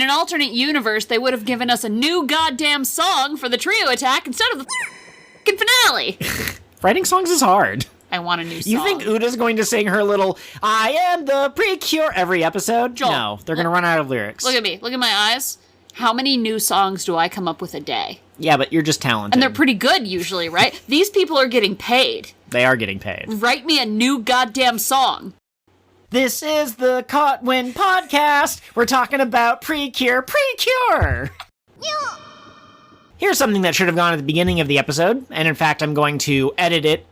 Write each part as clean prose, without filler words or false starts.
In an alternate universe, they would have given us a new goddamn song for the trio attack instead of the f***ing finale. Writing songs is hard. I want a new song. You think Uda's going to sing her little I am the PreCure every episode? Joel, no, they're going to run out of lyrics. Look at me. Look at my eyes. How many new songs do I come up with a day? Yeah, but you're just talented. And they're pretty good usually, right? These people are getting paid. They are getting paid. Write me a new goddamn song. This is the Cotwin Podcast. We're talking about PreCure. PreCure! Here's something that should have gone at the beginning of the episode, and in fact, I'm going to edit it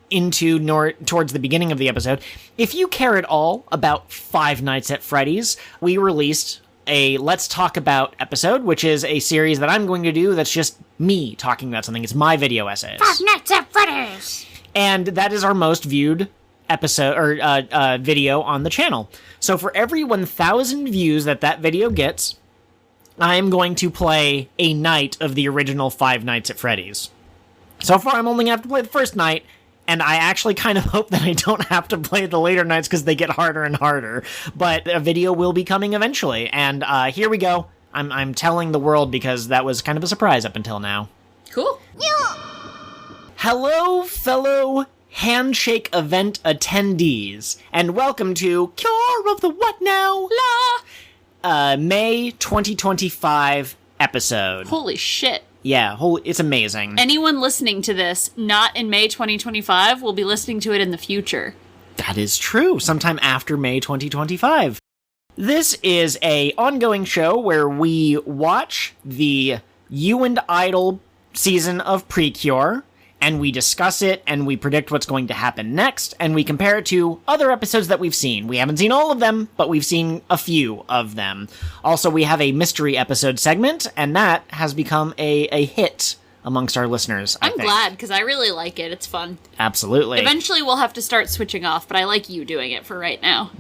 towards the beginning of the episode. If you care at all about Five Nights at Freddy's, we released a Let's Talk About episode, which is a series that I'm going to do that's just me talking about something. It's my video essays. Five Nights at Freddy's! And that is our most viewed episode or video on the channel. So for every 1,000 views that video gets, I'm going to play a night of the original Five Nights at Freddy's. So far, I'm only going to have to play the first night, and I actually kind of hope that I don't have to play the later nights because they get harder and harder. But a video will be coming eventually, and here we go. I'm telling the world because that was kind of a surprise up until now. Cool. Hello, fellow handshake event attendees, and welcome to Cure of the What Now? May 2025 episode. Holy shit. Yeah, it's amazing. Anyone listening to this not in May 2025 will be listening to it in the future. That is true, sometime after May 2025. This is a ongoing show where we watch the You Idol season of PreCure, and we discuss it, and we predict what's going to happen next, and we compare it to other episodes that we've seen. We haven't seen all of them, but we've seen a few of them. Also, we have a mystery episode segment, and that has become a hit amongst our listeners, I I'm think. glad, because I really like it. It's fun. Absolutely. Eventually, we'll have to start switching off, but I like you doing it for right now.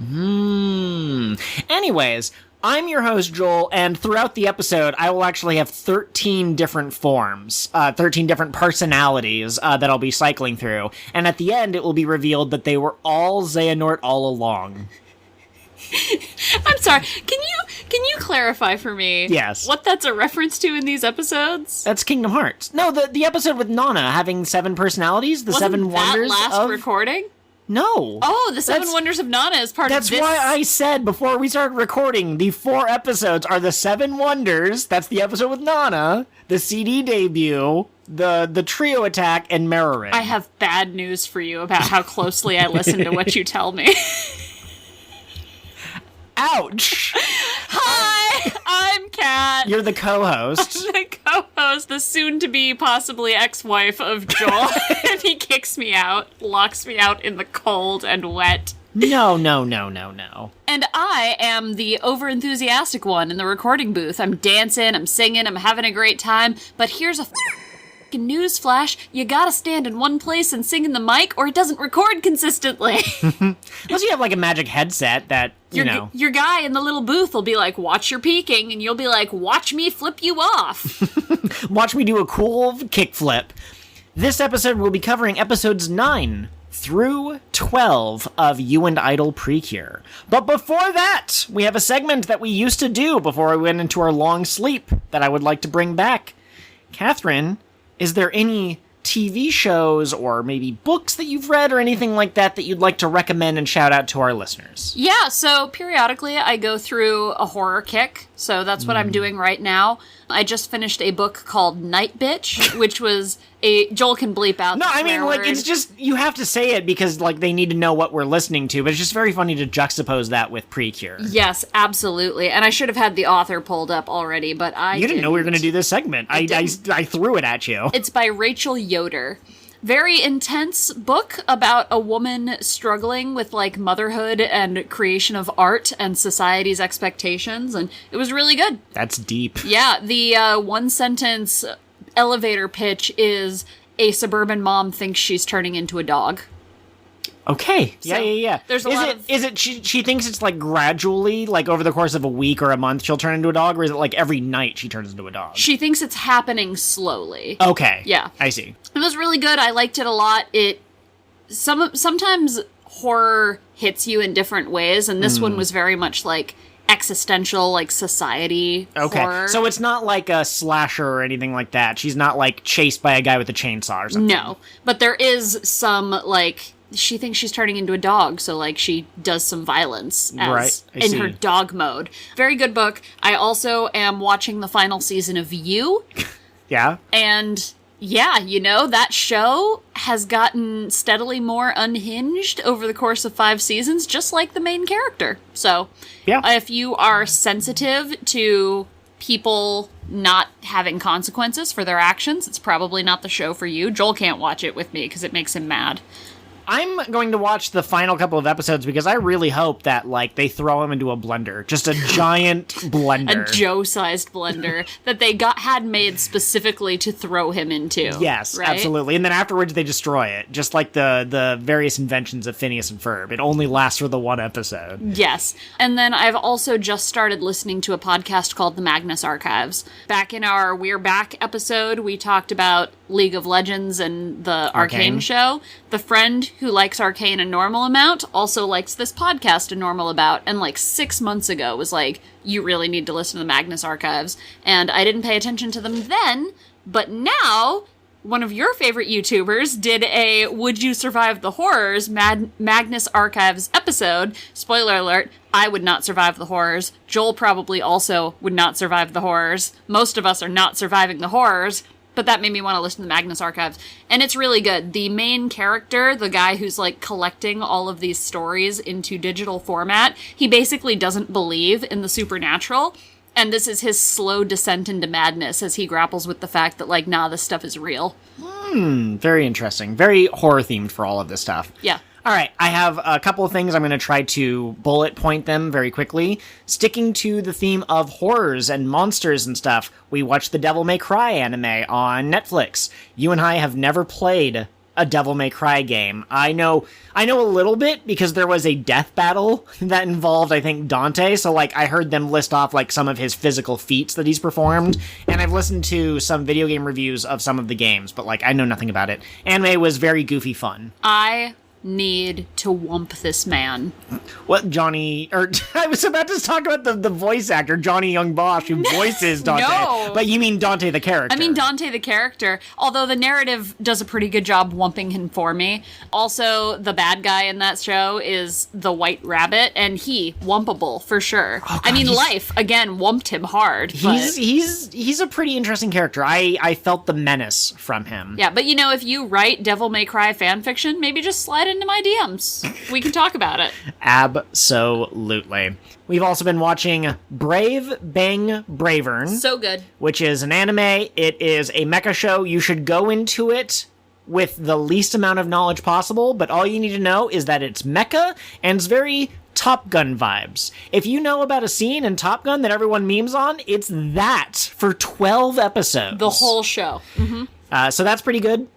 Anyways, I'm your host, Joel, and throughout the episode, I will actually have 13 different forms, 13 different personalities that I'll be cycling through, and at the end, it will be revealed that they were all Xehanort all along. I'm sorry, can you clarify for me Yes. what that's a reference to in these episodes? That's Kingdom Hearts. No, the episode with Nana having 7 personalities, the Wasn't 7 wonders that last of... recording? No. Oh, the Seven Wonders of Nana is part of this. That's why I said before we started recording, the 4 episodes are the 7 Wonders, that's the episode with Nana, the CD debut, the trio attack, and Mirroring. I have bad news for you about how closely I listen to what you tell me. Ouch! Hi, I'm Kat. You're the co-host. The co-host, the soon-to-be possibly ex-wife of Joel, and he kicks me out, locks me out in the cold and wet. No. And I am the over-enthusiastic one in the recording booth. I'm dancing, I'm singing, I'm having a great time, but here's a news flash, you gotta stand in one place and sing in the mic or it doesn't record consistently. Unless you have like a magic headset that, Your guy in the little booth will be like, watch your peeking, and you'll be like, watch me flip you off. Watch me do a cool kickflip. This episode will be covering episodes 9 through 12 of You Idol PreCure. But before that, we have a segment that we used to do before we went into our long sleep that I would like to bring back. Catherine, is there any TV shows or maybe books that you've read or anything like that that you'd like to recommend and shout out to our listeners? Yeah, so periodically I go through a horror kick, so that's what I'm doing right now. I just finished a book called Night Bitch, which was Joel can bleep out No, the I mean, swear like, word. it's just, you have to say it because, like, they need to know what we're listening to, but it's just very funny to juxtapose that with PreCure. Yes, absolutely. And I should have had the author pulled up already, but You didn't know we were going to do this segment. I threw it at you. It's by Rachel Yoder. Very intense book about a woman struggling with, like, motherhood and creation of art and society's expectations, and it was really good. That's deep. Yeah, the one-sentence elevator pitch is a suburban mom thinks she's turning into a dog. Okay. So, Yeah. there's a lot of... Is it she thinks it's like gradually, like over the course of a week or a month she'll turn into a dog, or is it like every night she turns into a dog? She thinks it's happening slowly. Okay. Yeah. I see. It was really good. I liked it a lot. Sometimes horror hits you in different ways, and this one was very much like existential, like, society horror. So it's not like a slasher or anything like that. She's not, like, chased by a guy with a chainsaw or something. No, but there is some, like, she thinks she's turning into a dog, so, like, she does some violence in her dog mode. Very good book. I also am watching the final season of You. Yeah? And... yeah, you know, that show has gotten steadily more unhinged over the course of 5 seasons, just like the main character. So, yeah. If you are sensitive to people not having consequences for their actions, it's probably not the show for you. Joel can't watch it with me because it makes him mad. I'm going to watch the final couple of episodes because I really hope that, like, they throw him into a blender. Just a giant blender. A Joe-sized blender that they had made specifically to throw him into. Yes, right? Absolutely. And then afterwards they destroy it. Just like the various inventions of Phineas and Ferb. It only lasts for the one episode. Yes. And then I've also just started listening to a podcast called The Magnus Archives. Back in our We're Back episode, we talked about League of Legends and the Arcane show. The friend who likes Arcane a normal amount also likes this podcast a normal amount, and like 6 months ago was like, you really need to listen to the Magnus Archives. And I didn't pay attention to them then, but now one of your favorite YouTubers did a Would You Survive the Horrors Magnus Archives episode. Spoiler alert, I would not survive the horrors. Joel probably also would not survive the horrors. Most of us are not surviving the horrors. But that made me want to listen to the Magnus Archives. And it's really good. The main character, the guy who's, like, collecting all of these stories into digital format, he basically doesn't believe in the supernatural. And this is his slow descent into madness as he grapples with the fact that, like, nah, this stuff is real. Very interesting. Very horror-themed for all of this stuff. Yeah. All right, I have a couple of things. I'm going to try to bullet point them very quickly. Sticking to the theme of horrors and monsters and stuff, we watched the Devil May Cry anime on Netflix. You and I have never played a Devil May Cry game. I know a little bit because there was a death battle that involved, I think, Dante. So, like, I heard them list off, like, some of his physical feats that he's performed. And I've listened to some video game reviews of some of the games, but, like, I know nothing about it. Anime was very goofy fun. I need to whump this man. What, Johnny, or I was about to talk about the voice actor, Johnny Young Bosch, who voices Dante. No. But you mean Dante the character. I mean Dante the character, although the narrative does a pretty good job whumping him for me. Also, the bad guy in that show is the White Rabbit, and he, whumpable, for sure. Oh, God, I mean, Life, again, whumped him hard. He's a pretty interesting character. I felt the menace from him. Yeah, but you know, if you write Devil May Cry fanfiction, maybe just slide into my DMs. We can talk about it. Absolutely. We've also been watching Brave Bang Bravern. So good. Which is an anime. It is a mecha show. You should go into it with the least amount of knowledge possible, but all you need to know is that it's mecha and it's very Top Gun vibes. If you know about a scene in Top Gun that everyone memes on, it's that for 12 episodes. The whole show. Mm-hmm. So that's pretty good.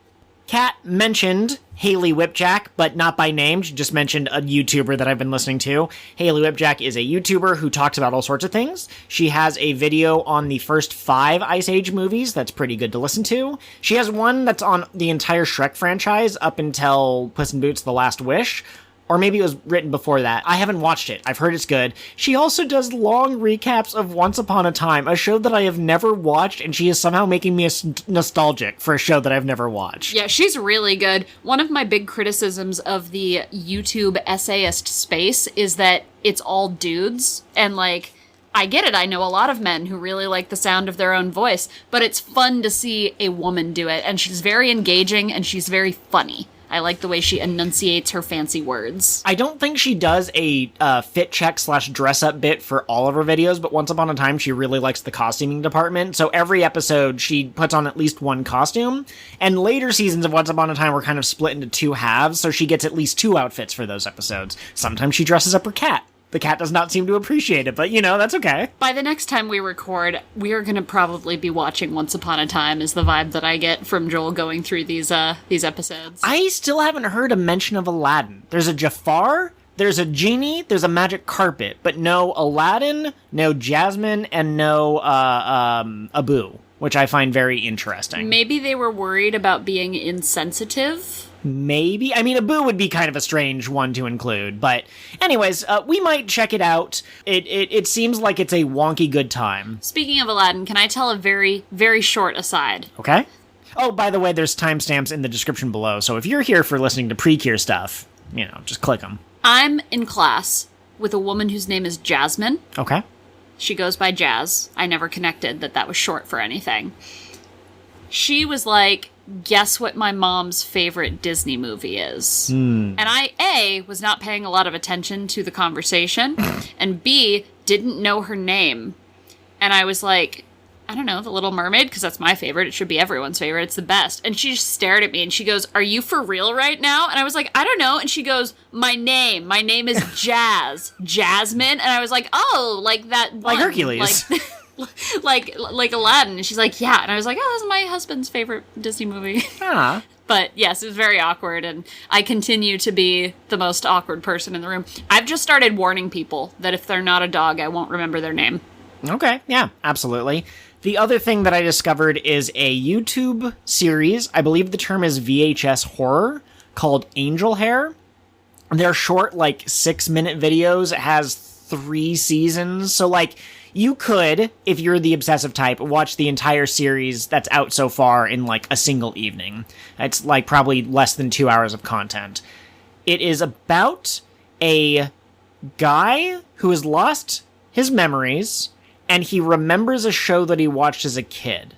Kat mentioned Haley Whipjack, but not by name. She just mentioned a YouTuber that I've been listening to. Haley Whipjack is a YouTuber who talks about all sorts of things. She has a video on the first 5 Ice Age movies that's pretty good to listen to. She has one that's on the entire Shrek franchise up until Puss in Boots: The Last Wish. Or maybe it was written before that. I haven't watched it. I've heard it's good. She also does long recaps of Once Upon a Time, a show that I have never watched, and she is somehow making me nostalgic for a show that I've never watched. Yeah, she's really good. One of my big criticisms of the YouTube essayist space is that it's all dudes, and like, I get it, I know a lot of men who really like the sound of their own voice, but it's fun to see a woman do it, and she's very engaging, and she's very funny. I like the way she enunciates her fancy words. I don't think she does a fit check / dress up bit for all of her videos, but Once Upon a Time, she really likes the costuming department. So every episode, she puts on at least one costume. And later seasons of Once Upon a Time were kind of split into 2 halves, so she gets at least 2 outfits for those episodes. Sometimes she dresses up her cat. The cat does not seem to appreciate it, but, you know, that's okay. By the next time we record, we are going to probably be watching Once Upon a Time, is the vibe that I get from Joel going through these episodes. I still haven't heard a mention of Aladdin. There's a Jafar, there's a genie, there's a magic carpet, but no Aladdin, no Jasmine, and no Abu, which I find very interesting. Maybe they were worried about being insensitive Maybe. I mean, a boo would be kind of a strange one to include, but anyways, we might check it out. It seems like it's a wonky good time. Speaking of Aladdin, can I tell a very, very short aside? Okay. Oh, by the way, there's timestamps in the description below, so if you're here for listening to PreCure stuff, just click them. I'm in class with a woman whose name is Jasmine. Okay. She goes by Jazz. I never connected that was short for anything. She was like, guess what my mom's favorite Disney movie is? And I, A, was not paying a lot of attention to the conversation, and B, didn't know her name. And I was like, I don't know, The Little Mermaid, because that's my favorite. It should be everyone's favorite. It's the best. And she just stared at me, and she goes, are you for real right now? And I was like, I don't know. And she goes, my name is Jazz. Jasmine? And I was like, oh, like that one. Like Hercules. Like Aladdin. And she's like, yeah. And I was like, oh, that's my husband's favorite Disney movie. Ah. But yes, it was very awkward, and I continue to be the most awkward person in the room. I've just started warning people that if they're not a dog, I won't remember their name. Okay, yeah, absolutely. The other thing that I discovered is a YouTube series, I believe the term is VHS horror, called Angel Hair. They're short, 6-minute videos. It has 3 seasons, so, you could, if you're the obsessive type, watch the entire series that's out so far in, a single evening. It's, probably less than 2 hours of content. It is about a guy who has lost his memories, and he remembers a show that he watched as a kid.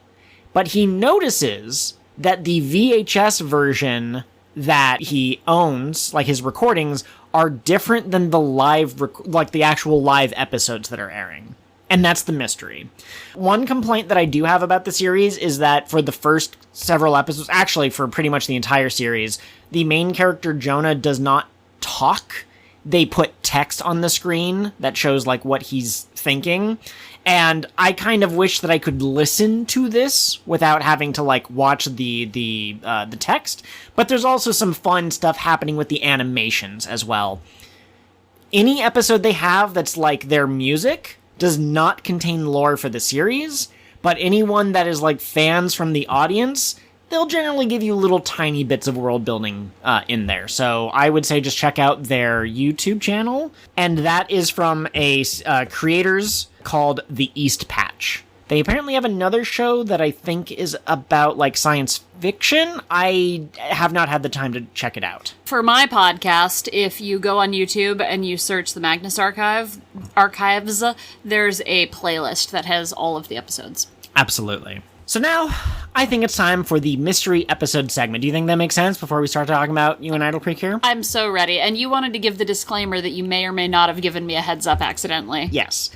But he notices that the VHS version that he owns, his recordings, are different than the the actual live episodes that are airing. And that's the mystery. One complaint that I do have about the series is that for the first several episodes, actually for pretty much the entire series, the main character Jonah does not talk. They put text on the screen that shows what he's thinking. And I kind of wish that I could listen to this without having to watch the text. But there's also some fun stuff happening with the animations as well. Any episode they have that's their music does not contain lore for the series, but anyone that is fans from the audience, they'll generally give you little tiny bits of world building in there. So I would say just check out their YouTube channel, and that is from a creators called The East Patch. They apparently have another show that I think is about science fiction. I have not had the time to check it out. For my podcast, if you go on YouTube and you search the Magnus Archives, there's a playlist that has all of the episodes. Absolutely. So now, I think it's time for the mystery episode segment. Do you think that makes sense before we start talking about You Idol PreCure? I'm so ready. And you wanted to give the disclaimer that you may or may not have given me a heads up accidentally. Yes.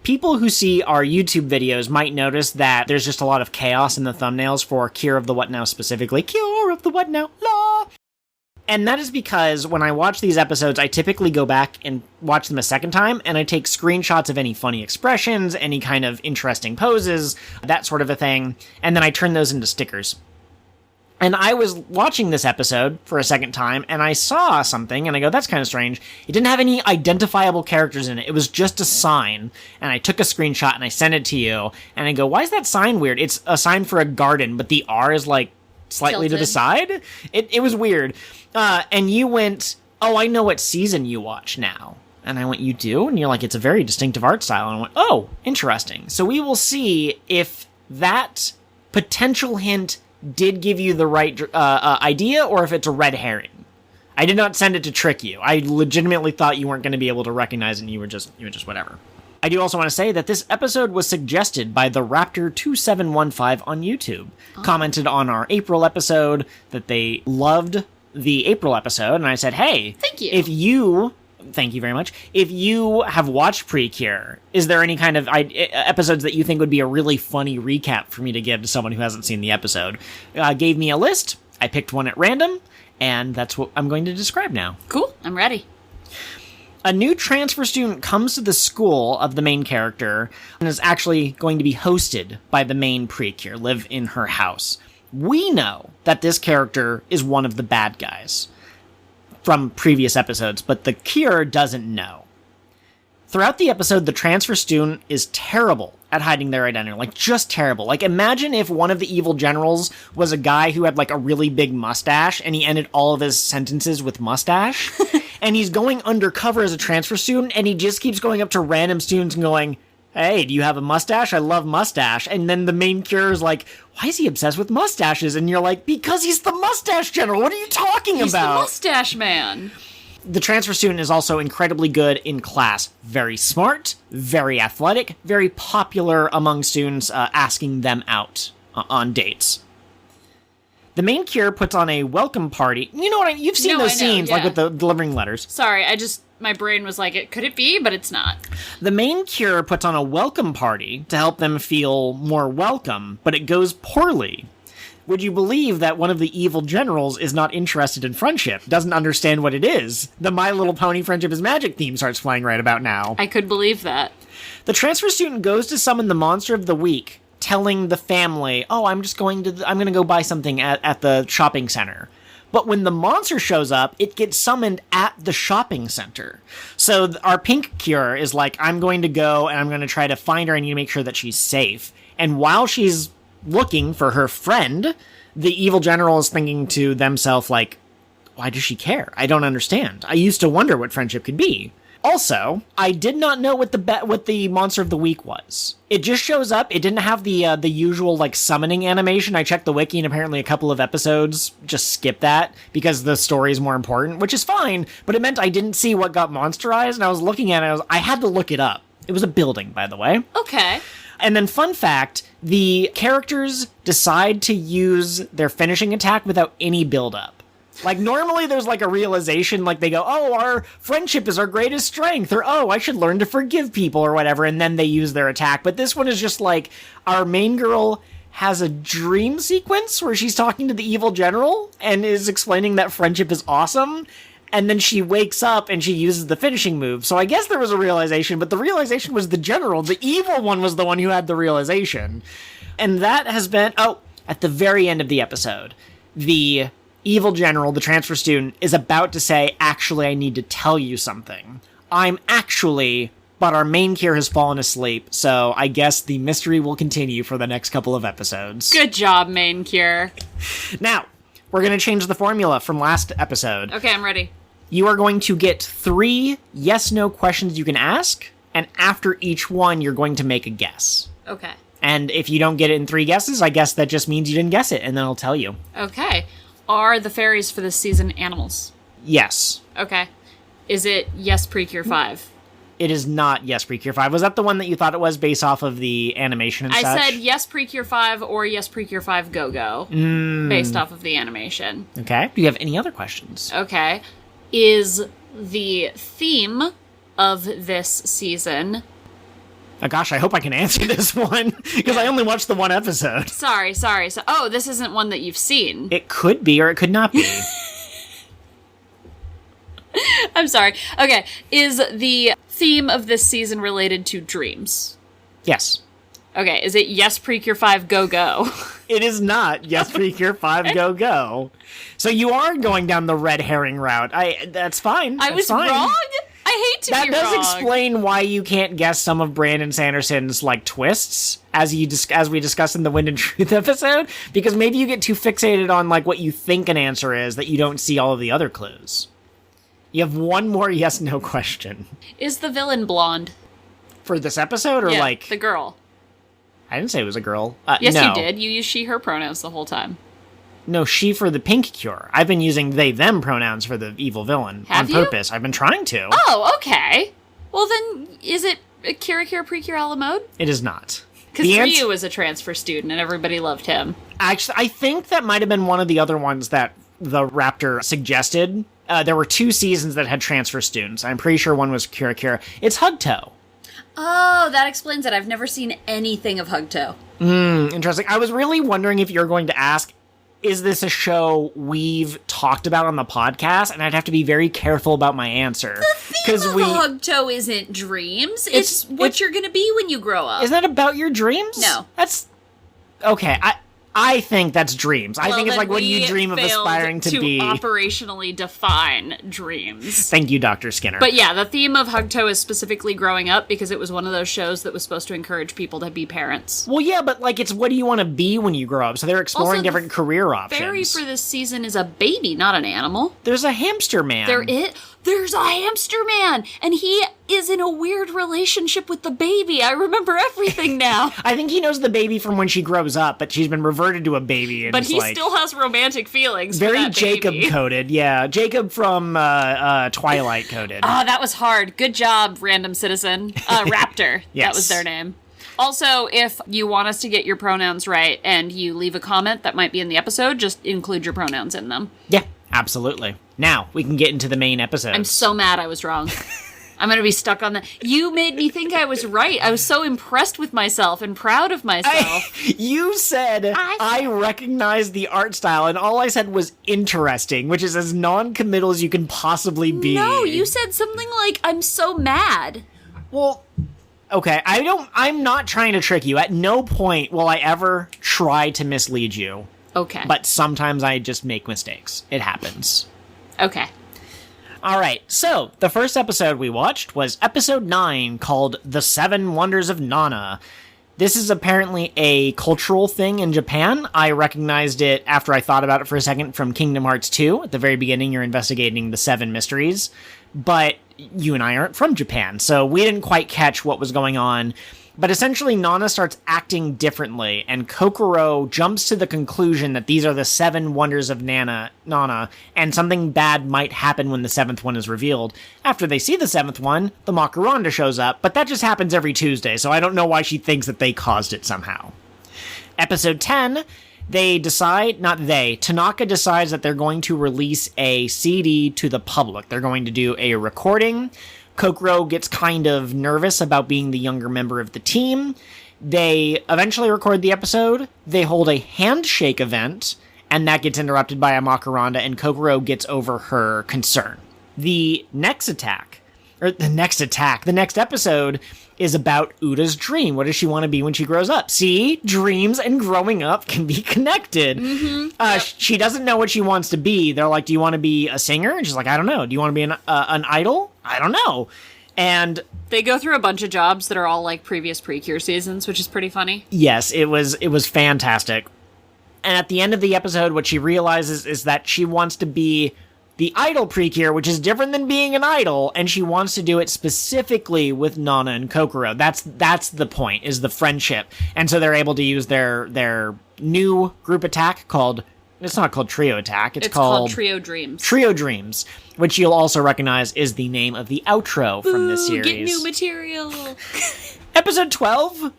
People who see our YouTube videos might notice that there's just a lot of chaos in the thumbnails for Cure of the What Now specifically. Cure of the What Now, la! And that is because when I watch these episodes, I typically go back and watch them a second time, and I take screenshots of any funny expressions, any kind of interesting poses, that sort of a thing, and then I turn those into stickers. And I was watching this episode for a second time, and I saw something, and I go, that's kind of strange. It didn't have any identifiable characters in it. It was just a sign, and I took a screenshot, and I sent it to you, and I go, why is that sign weird? It's a sign for a garden, but the R is, slightly tilted to the side? It was weird. And you went, oh, I know what season you watch now. And I went, you do? And you're like, it's a very distinctive art style. And I went, oh, interesting. So we will see if that potential hint did give you the right idea, or if it's a red herring. I did not send it to trick you. I legitimately thought you weren't going to be able to recognize it, and you were just whatever. I do also want to say that this episode was suggested by the Raptor2715 on YouTube. Oh. Commented on our April episode that they loved the April episode, and I said, hey, thank you. Thank you very much. If you have watched PreCure, is there any kind of episodes that you think would be a really funny recap for me to give to someone who hasn't seen the episode? Gave me a list. I picked one at random, and that's what I'm going to describe now. Cool. I'm ready. A new transfer student comes to the school of the main character and is actually going to be hosted by the main PreCure, live in her house. We know that this character is one of the bad guys from previous episodes, but the Cure doesn't know. Throughout the episode, the transfer student is terrible at hiding their identity. Like, just terrible. Like, imagine if one of the evil generals was a guy who had, like, a really big mustache, and he ended all of his sentences with mustache, and he's going undercover as a transfer student, and he just keeps going up to random students and going, hey, do you have a mustache? I love mustache. And then the main cure is like, why is he obsessed with mustaches? And you're like, because he's the mustache general. What are you talking He's about? the mustache man. The transfer student is also incredibly good in class. Very smart, very athletic, very popular among students, asking them out on dates. The main cure puts on a welcome party. You know what you've seen those scenes, like with the delivering letters. Sorry, my brain was like, could it be? But it's not. The main cure puts on a welcome party to help them feel more welcome, but it goes poorly. Would you believe that one of the evil generals is not interested in friendship, doesn't understand what it is? The My Little Pony Friendship is Magic theme starts playing right about now. I could believe that. The transfer student goes to summon the monster of the week, telling the family, oh, I'm going to go buy something at the shopping center. But when the monster shows up, it gets summoned at the shopping center. So our pink cure is like, I'm going to go and I'm going to try to find her. I need to make sure that she's safe. And while she's looking for her friend, the evil general is thinking to themselves, like, why does she care? I don't understand. I used to wonder what friendship could be. Also, I did not know what the monster of the week was. It just shows up. It didn't have the usual, like, summoning animation. I checked the wiki, and apparently a couple of episodes just skip that because the story is more important, which is fine, but it meant I didn't see what got monsterized, and I was looking at it, I had to look it up. It was a building, by the way. Okay. And then, fun fact, the characters decide to use their finishing attack without any build-up. Like, normally there's, like, a realization, like, they go, oh, our friendship is our greatest strength, or, oh, I should learn to forgive people, or whatever, and then they use their attack. But this one is just, like, our main girl has a dream sequence where she's talking to the evil general and is explaining that friendship is awesome, and then she wakes up and she uses the finishing move. So I guess there was a realization, but the realization was the general. The evil one was the one who had the realization. And that has been... Oh, at the very end of the episode, the evil general, the transfer student, is about to say, actually, I need to tell you something. I'm actually... But our main cure has fallen asleep, so I guess the mystery will continue for the next couple of episodes. Good job, main cure. Now, we're going to change the formula from last episode. Okay, I'm ready. You are going to get 3 yes-no questions you can ask, and after each one, you're going to make a guess. Okay. And if you don't get it in 3 guesses, I guess that just means you didn't guess it, and then I'll tell you. Okay. Are the fairies for this season animals? Yes. Okay. Is it Yes PreCure 5? It is not Yes PreCure 5. Was that the one that you thought it was based off of the animation and such? I said Yes PreCure 5 or Yes PreCure 5 Go-Go, based off of the animation. Okay. Do you have any other questions? Okay. Is the theme of this season... Oh, gosh, I hope I can answer this one, because I only watched the one episode. Sorry. So, this isn't one that you've seen. It could be, or it could not be. I'm sorry. Okay. Is the theme of this season related to dreams? Yes. Okay. Is it Yes PreCure 5 Go-Go? It is not Yes PreCure 5 Go-Go. So you are going down the red herring route. That's fine. I was wrong? I hate to be wrong. That does explain why you can't guess some of Brandon Sanderson's, like, twists, as we discussed in the Wind and Truth episode, because maybe you get too fixated on, like, what you think an answer is that you don't see all of the other clues. You have one more yes-no question. Is the villain blonde? For this episode, or, yeah, like... the girl. I didn't say it was a girl. Yes, no. you did. You used she, her pronouns the whole time. No, she for the pink cure. I've been using they, them pronouns for the evil villain. Have on purpose. I've been trying to. Oh, okay. Well, then, is it Cure PreCure a la mode? It is not. Because Ryu was a transfer student and everybody loved him. Actually, I think that might have been one of the other ones that the Raptor suggested. There were 2 seasons that had transfer students. I'm pretty sure one was Cure. It's Hugto. Oh, that explains it. I've never seen anything of Hugto. Interesting. I was really wondering if you're going to ask, is this a show we've talked about on the podcast? And I'd have to be very careful about my answer. The theme of Hugto isn't dreams. It's what you're going to be when you grow up. Isn't that about your dreams? No. That's... Okay, I think that's dreams. I think it's like what you dream of aspiring to be. Operationally define dreams. Thank you, Dr. Skinner. But yeah, the theme of Hugto is specifically growing up because it was one of those shows that was supposed to encourage people to be parents. Well, yeah, but like it's what do you want to be when you grow up? So they're exploring different career options. Fairy for this season is a baby, not an animal. There's a hamster man. There's a hamster man, and he is in a weird relationship with the baby. I remember everything now. I think he knows the baby from when she grows up, but she's been reverted to a baby. And but he still has romantic feelings. Very Jacob-coded, yeah. Jacob from Twilight coded. Oh, that was hard. Good job, random citizen. Raptor. Yes. That was their name. Also, if you want us to get your pronouns right and you leave a comment that might be in the episode, just include your pronouns in them. Yeah, absolutely. Now, we can get into the main episode. I'm so mad I was wrong. I'm going to be stuck on that. You made me think I was right. I was so impressed with myself and proud of myself. You said, I recognize the art style, and all I said was interesting, which is as non-committal as you can possibly be. No, you said something like, I'm so mad. Well, okay, I'm not trying to trick you. At no point will I ever try to mislead you. Okay. But sometimes I just make mistakes. It happens. Okay. All right, so the first episode we watched was episode 9, called The 7 Wonders of Nana. This is apparently a cultural thing in Japan. I recognized it after I thought about it for a second from Kingdom Hearts 2. At the very beginning, you're investigating the 7 mysteries. But you and I aren't from Japan, so we didn't quite catch what was going on. But essentially, Nana starts acting differently, and Kokoro jumps to the conclusion that these are the 7 wonders of Nana, and something bad might happen when the 7th one is revealed. After they see the 7th one, the Makuranda shows up, but that just happens every Tuesday, so I don't know why she thinks that they caused it somehow. Episode 10, Tanaka decides that they're going to release a CD to the public. They're going to do a recording. Kokoro gets kind of nervous about being the younger member of the team. They eventually record the episode. They hold a handshake event, and that gets interrupted by a Makuranda, and Kokoro gets over her concern. The next episode is about Uda's dream. What does she want to be when she grows up? See, dreams and growing up can be connected. Mm-hmm. Yep. She doesn't know what she wants to be. They're like, do you want to be a singer? And she's like, I don't know. Do you want to be an idol? I don't know. And they go through a bunch of jobs that are all like previous PreCure seasons, which is pretty funny. Yes, it was fantastic. And at the end of the episode, what she realizes is that she wants to be the Idol PreCure, which is different than being an idol, and she wants to do it specifically with Nana and Kokoro. That's the point, is the friendship. And so they're able to use their new group attack called... It's not called Trio Attack. It's called Trio Dreams. Trio Dreams, which you'll also recognize is the name of the outro from this series. Get new material. Episode 12,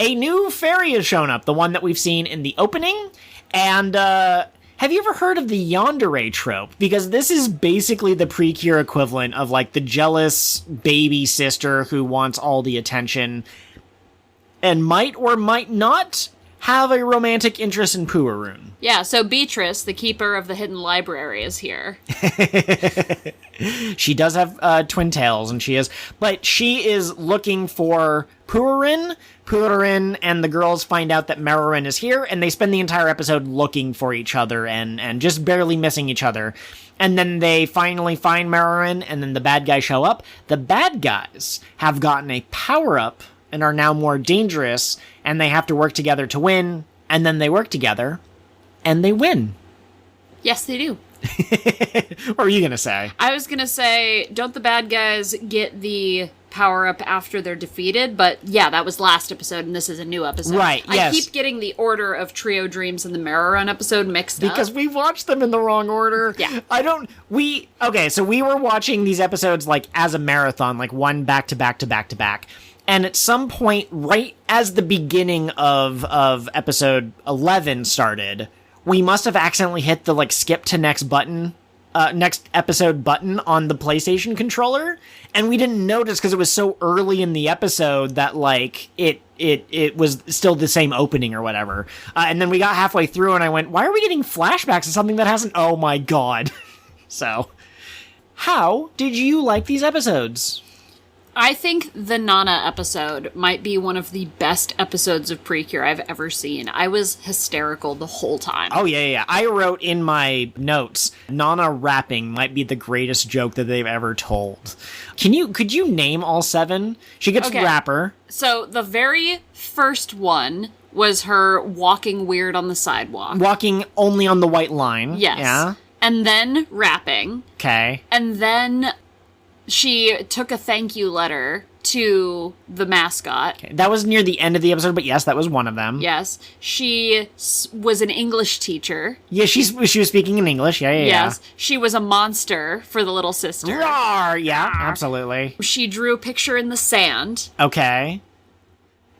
a new fairy has shown up, the one that we've seen in the opening. And have you ever heard of the yandere trope? Because this is basically the PreCure equivalent of like the jealous baby sister who wants all the attention and might or might not have a romantic interest in Puarun. Yeah, so Beatrice, the keeper of the hidden library, is here. She does have twin tails, but she is looking for Puarun. Puarun and the girls find out that Marurin is here, and they spend the entire episode looking for each other and just barely missing each other. And then they finally find Marurin, and then the bad guys show up. The bad guys have gotten a power-up and are now more dangerous, and they have to work together to win, and then they work together, and they win. Yes, they do. What were you going to say? I was going to say, don't the bad guys get the power-up after they're defeated? But yeah, that was last episode, and this is a new episode. Right, yes. I keep getting the order of Trio Dreams and the Mirror Run episode mixed up. Because we watched them in the wrong order. Yeah. Okay, so we were watching these episodes like as a marathon, like one back to back to back to back. And at some point, right as the beginning of episode 11 started, we must have accidentally hit the like skip to next episode button on the PlayStation controller, and we didn't notice because it was so early in the episode that like it was still the same opening or whatever. And then we got halfway through, and I went, "Why are we getting flashbacks to something that hasn't?" Oh my god! So, how did you like these episodes? I think the Nana episode might be one of the best episodes of PreCure I've ever seen. I was hysterical the whole time. Oh, yeah. I wrote in my notes, Nana rapping might be the greatest joke that they've ever told. Could you name all 7? She gets rapper. So the very first one was her walking weird on the sidewalk. Walking only on the white line. Yes. Yeah. And then rapping. Okay. And then she took a thank you letter to the mascot. Okay. That was near the end of the episode, but yes, that was one of them. Yes. She was an English teacher. Yeah, she was speaking in English. Yeah. Yes. She was a monster for the little sister. Rawr! Yeah, absolutely. She drew a picture in the sand. Okay.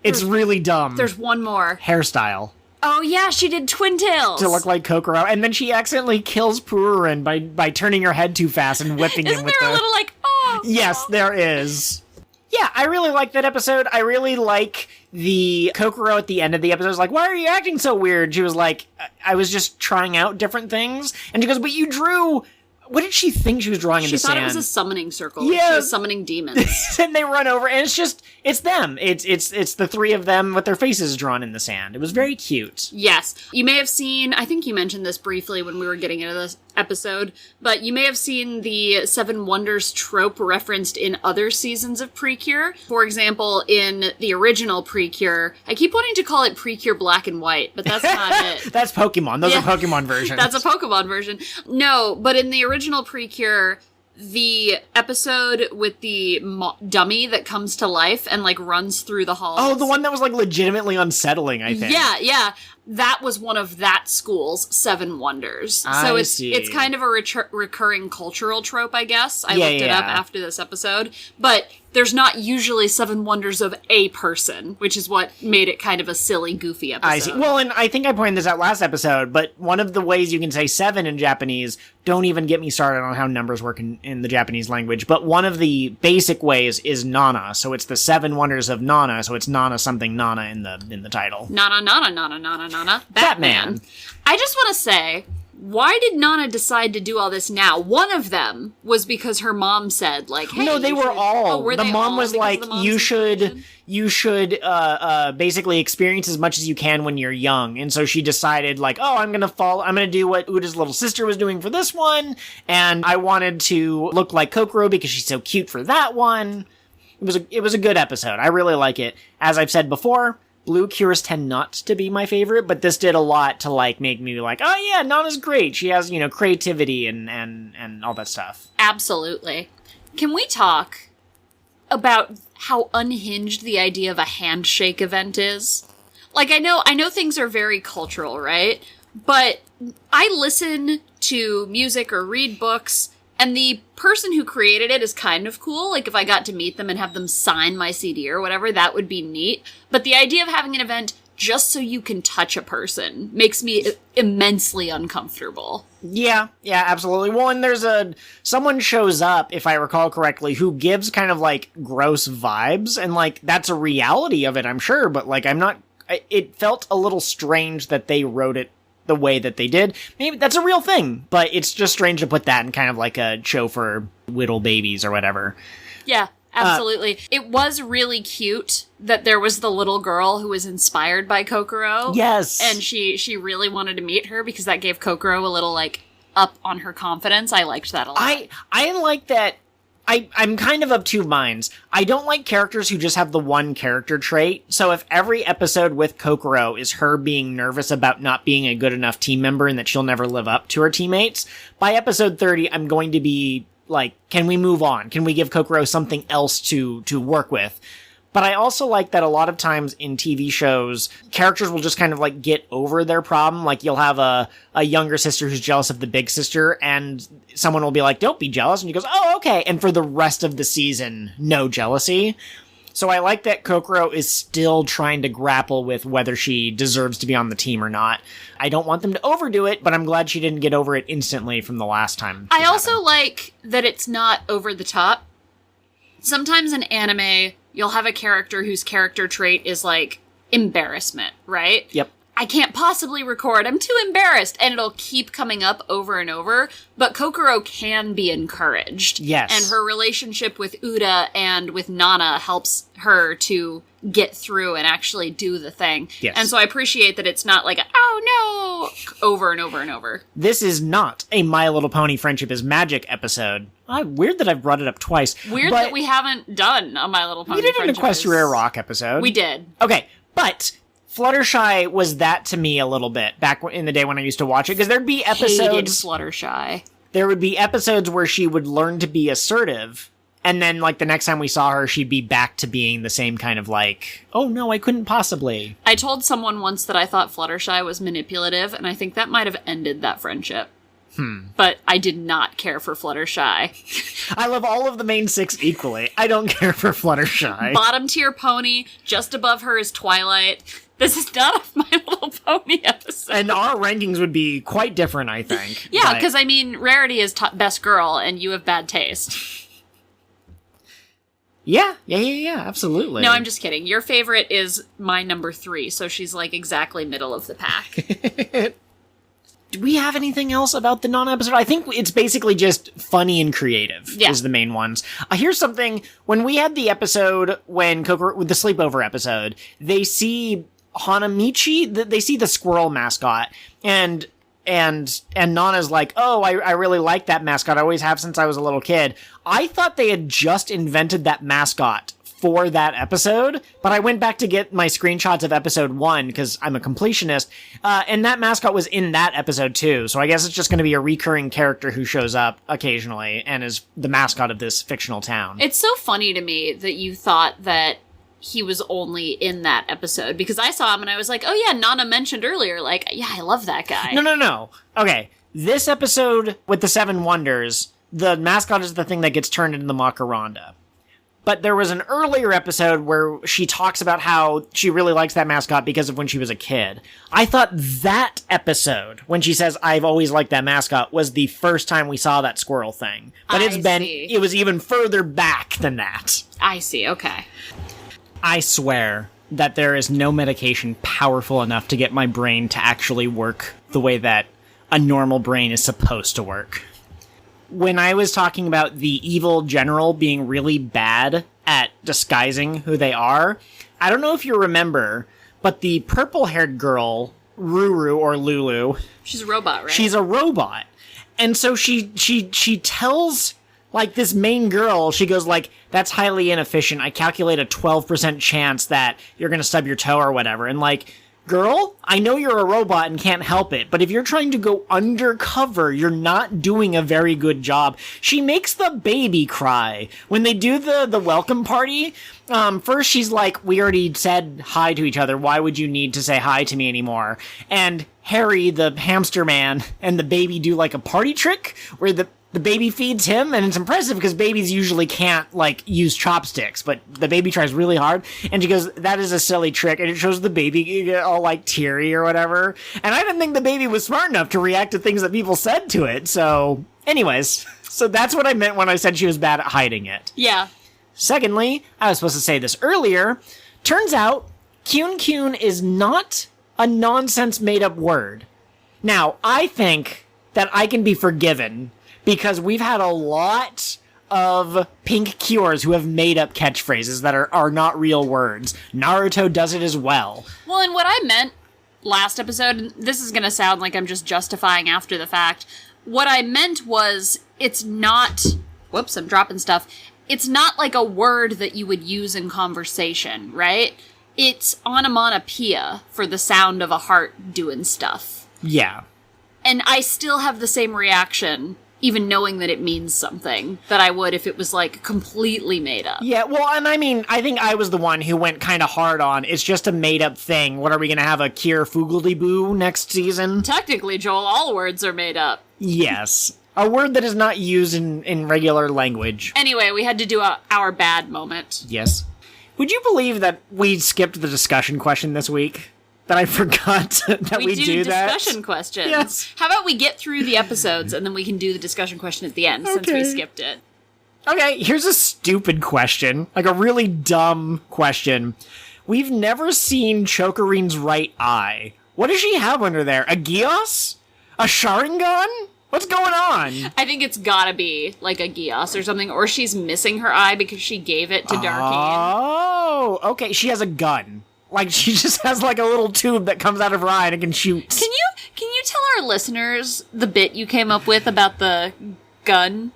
It's really dumb. There's one more. Hairstyle. Oh, yeah, she did twin tails. To look like Kokoro. And then she accidentally kills Purin by turning her head too fast and whipping him with Isn't there a little like, oh? Yes, there is. Yeah, I really like that episode. I really like the Kokoro at the end of the episode. Was like, why are you acting so weird? She was like, I was just trying out different things. And she goes, but you drew... What did she think she was drawing in the sand? She thought it was a summoning circle. Yeah. She was summoning demons. And they run over, and it's them. It's the 3 of them with their faces drawn in the sand. It was very cute. Yes. You may have seen, I think you mentioned this briefly when we were getting into this episode, but you may have seen the 7 Wonders trope referenced in other seasons of PreCure. For example, in the original PreCure, I keep wanting to call it PreCure Black and White, but that's not it. That's Pokemon. Those are Pokemon versions. That's a Pokemon version. No, but in the original PreCure, the episode with the dummy that comes to life and like runs through the halls. Oh, the one that was like legitimately unsettling, I think. Yeah. That was one of that school's 7 Wonders. So it's kind of a recurring cultural trope, I guess. I looked it up after this episode. But there's not usually 7 Wonders of a person, which is what made it kind of a silly, goofy episode. I see. Well, and I think I pointed this out last episode, but one of the ways you can say 7 in Japanese, don't even get me started on how numbers work in the Japanese language, but one of the basic ways is Nana. So it's the 7 Wonders of Nana, so it's Nana something Nana in the title. Nana. Batman. I just want to say, why did Nana decide to do all this now? One of them was because her mom said, like, hey, no, they were all. The mom was like, you should basically experience as much as you can when you're young. And so she decided, like, oh, I'm going to do what Uda's little sister was doing for this one. And I wanted to look like Kokoro because she's so cute for that one. It was a good episode. I really like it. As I've said before, blue cures tend not to be my favorite, but this did a lot to like make me like, oh yeah, Nana's great. She has, creativity and all that stuff. Absolutely. Can we talk about how unhinged the idea of a handshake event is? Like, I know things are very cultural, right? But I listen to music or read books, and the person who created it is kind of cool. Like, if I got to meet them and have them sign my CD or whatever, that would be neat. But the idea of having an event just so you can touch a person makes me immensely uncomfortable. Yeah, absolutely. Well, and someone shows up, if I recall correctly, who gives kind of, like, gross vibes, and, like, that's a reality of it, I'm sure, but, like, it felt a little strange that they wrote it the way that they did. Maybe that's a real thing, but it's just strange to put that in kind of like a show for little babies or whatever. Yeah, absolutely. It was really cute that there was the little girl who was inspired by Kokoro. Yes. And she really wanted to meet her because that gave Kokoro a little, like, up on her confidence. I liked that a lot. I like that. I'm kind of of 2 minds. I don't like characters who just have the one character trait. So if every episode with Kokoro is her being nervous about not being a good enough team member and that she'll never live up to her teammates, by episode 30, I'm going to be like, can we move on? Can we give Kokoro something else to work with? But I also like that a lot of times in TV shows, characters will just kind of like get over their problem. Like you'll have a younger sister who's jealous of the big sister, and someone will be like, don't be jealous. And she goes, oh, okay. And for the rest of the season, no jealousy. So I like that Kokoro is still trying to grapple with whether she deserves to be on the team or not. I don't want them to overdo it, but I'm glad she didn't get over it instantly from the last time. I also like that it's not over the top. Sometimes in anime, you'll have a character whose character trait is, like, embarrassment, right? Yep. I can't possibly record. I'm too embarrassed. And it'll keep coming up over and over. But Kokoro can be encouraged. Yes. And her relationship with Uda and with Nana helps her to get through and actually do the thing. Yes. And so I appreciate that it's not like, oh no, over and over and over. This is not a My Little Pony Friendship is Magic episode. Weird that I've brought it up twice. Weird that we haven't done a My Little Pony We did an Friendship Equestria Rock episode. We did. Okay, but Fluttershy was that to me a little bit back in the day when I used to watch it, because there'd be episodes... Hated Fluttershy. There would be episodes where she would learn to be assertive, and then, like, the next time we saw her, she'd be back to being the same kind of, like, oh, no, I couldn't possibly. I told someone once that I thought Fluttershy was manipulative, and I think that might have ended that friendship. But I did not care for Fluttershy. I love all of the main six equally. I don't care for Fluttershy. Bottom tier pony, just above her is Twilight. This is not a My Little Pony episode. And our rankings would be quite different, I think. Yeah, because, I mean, Rarity is best girl, and you have bad taste. Yeah, absolutely. No, I'm just kidding. Your favorite is my number 3, so she's, like, exactly middle of the pack. Do we have anything else about the non-episode? I think it's basically just funny and creative is the main ones. Here's something. When we had the episode, when Kokoro, with the sleepover episode, they see Hanamichi, they see the squirrel mascot, and Nana's like, oh, I really like that mascot. I always have since I was a little kid. I thought they had just invented that mascot for that episode, but I went back to get my screenshots of episode 1 because I'm a completionist, and that mascot was in that episode too, so I guess it's just going to be a recurring character who shows up occasionally and is the mascot of this fictional town. It's so funny to me that you thought that he was only in that episode, because I saw him and I was like, oh yeah, Nana mentioned earlier, like, yeah, I love that guy. No. Okay, this episode with the 7 Wonders, the mascot is the thing that gets turned into the Macaranda. But there was an earlier episode where she talks about how she really likes that mascot because of when she was a kid. I thought that episode, when she says, I've always liked that mascot, was the first time we saw that squirrel thing. But it was even further back than that. I see, okay. I swear that there is no medication powerful enough to get my brain to actually work the way that a normal brain is supposed to work. When I was talking about the evil general being really bad at disguising who they are, I don't know if you remember, but the purple-haired girl, Ruru or Lulu... She's a robot, right? She's a robot. And so she tells, like, this main girl, she goes, like, that's highly inefficient. I calculate a 12% chance that you're gonna stub your toe or whatever. And, like... Girl, I know you're a robot and can't help it, but if you're trying to go undercover, you're not doing a very good job. She makes the baby cry. When they do the welcome party, first she's like, we already said hi to each other. Why would you need to say hi to me anymore? And Harry, the hamster man, and the baby do like a party trick where the baby feeds him, and it's impressive because babies usually can't, like, use chopsticks, but the baby tries really hard, and she goes, that is a silly trick, and it shows the baby get all, like, teary or whatever, and I didn't think the baby was smart enough to react to things that people said to it, so, anyways, so that's what I meant when I said she was bad at hiding it. Yeah. Secondly, I was supposed to say this earlier, turns out, Kyun is not a nonsense made-up word. Now, I think that I can be forgiven because we've had a lot of pink cures who have made up catchphrases that are not real words. Naruto does it as well. Well, and what I meant last episode, and this is going to sound like I'm just justifying after the fact, what I meant was it's not... Whoops, I'm dropping stuff. It's not like a word that you would use in conversation, right? It's onomatopoeia for the sound of a heart doing stuff. Yeah. And I still have the same reaction, even knowing that it means something, that I would if it was, like, completely made up. Yeah, well, and I mean, I think I was the one who went kind of hard on, it's just a made-up thing. What, are we going to have a Kier Foogledy-Boo next season? Technically, Joel, all words are made up. Yes. A word that is not used in regular language. Anyway, we had to do our bad moment. Yes. Would you believe that we skipped the discussion question this week? That I forgot that we do that. Discussion questions. Yes. How about we get through the episodes and then we can do the discussion question at the end since we skipped it. Okay, here's a stupid question. Like a really dumb question. We've never seen Chokorine's right eye. What does she have under there? A Gios? A Sharingan? What's going on? I think it's gotta be like a Gios or something, or she's missing her eye because she gave it to Darkane. Oh, okay. She has a gun. Like, she just has like a little tube that comes out of her eye and it can shoot. Can you tell our listeners the bit you came up with about the gun?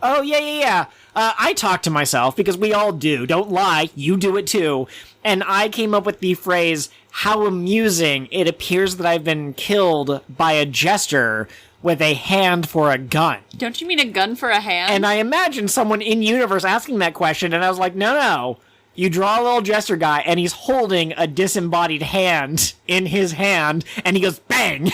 Oh, yeah. I talk to myself because we all do. Don't lie. You do it too. And I came up with the phrase, how amusing it appears that I've been killed by a jester with a hand for a gun. Don't you mean a gun for a hand? And I imagine someone in universe asking that question, and I was like, no. You draw a little jester guy, and he's holding a disembodied hand in his hand, and he goes, bang!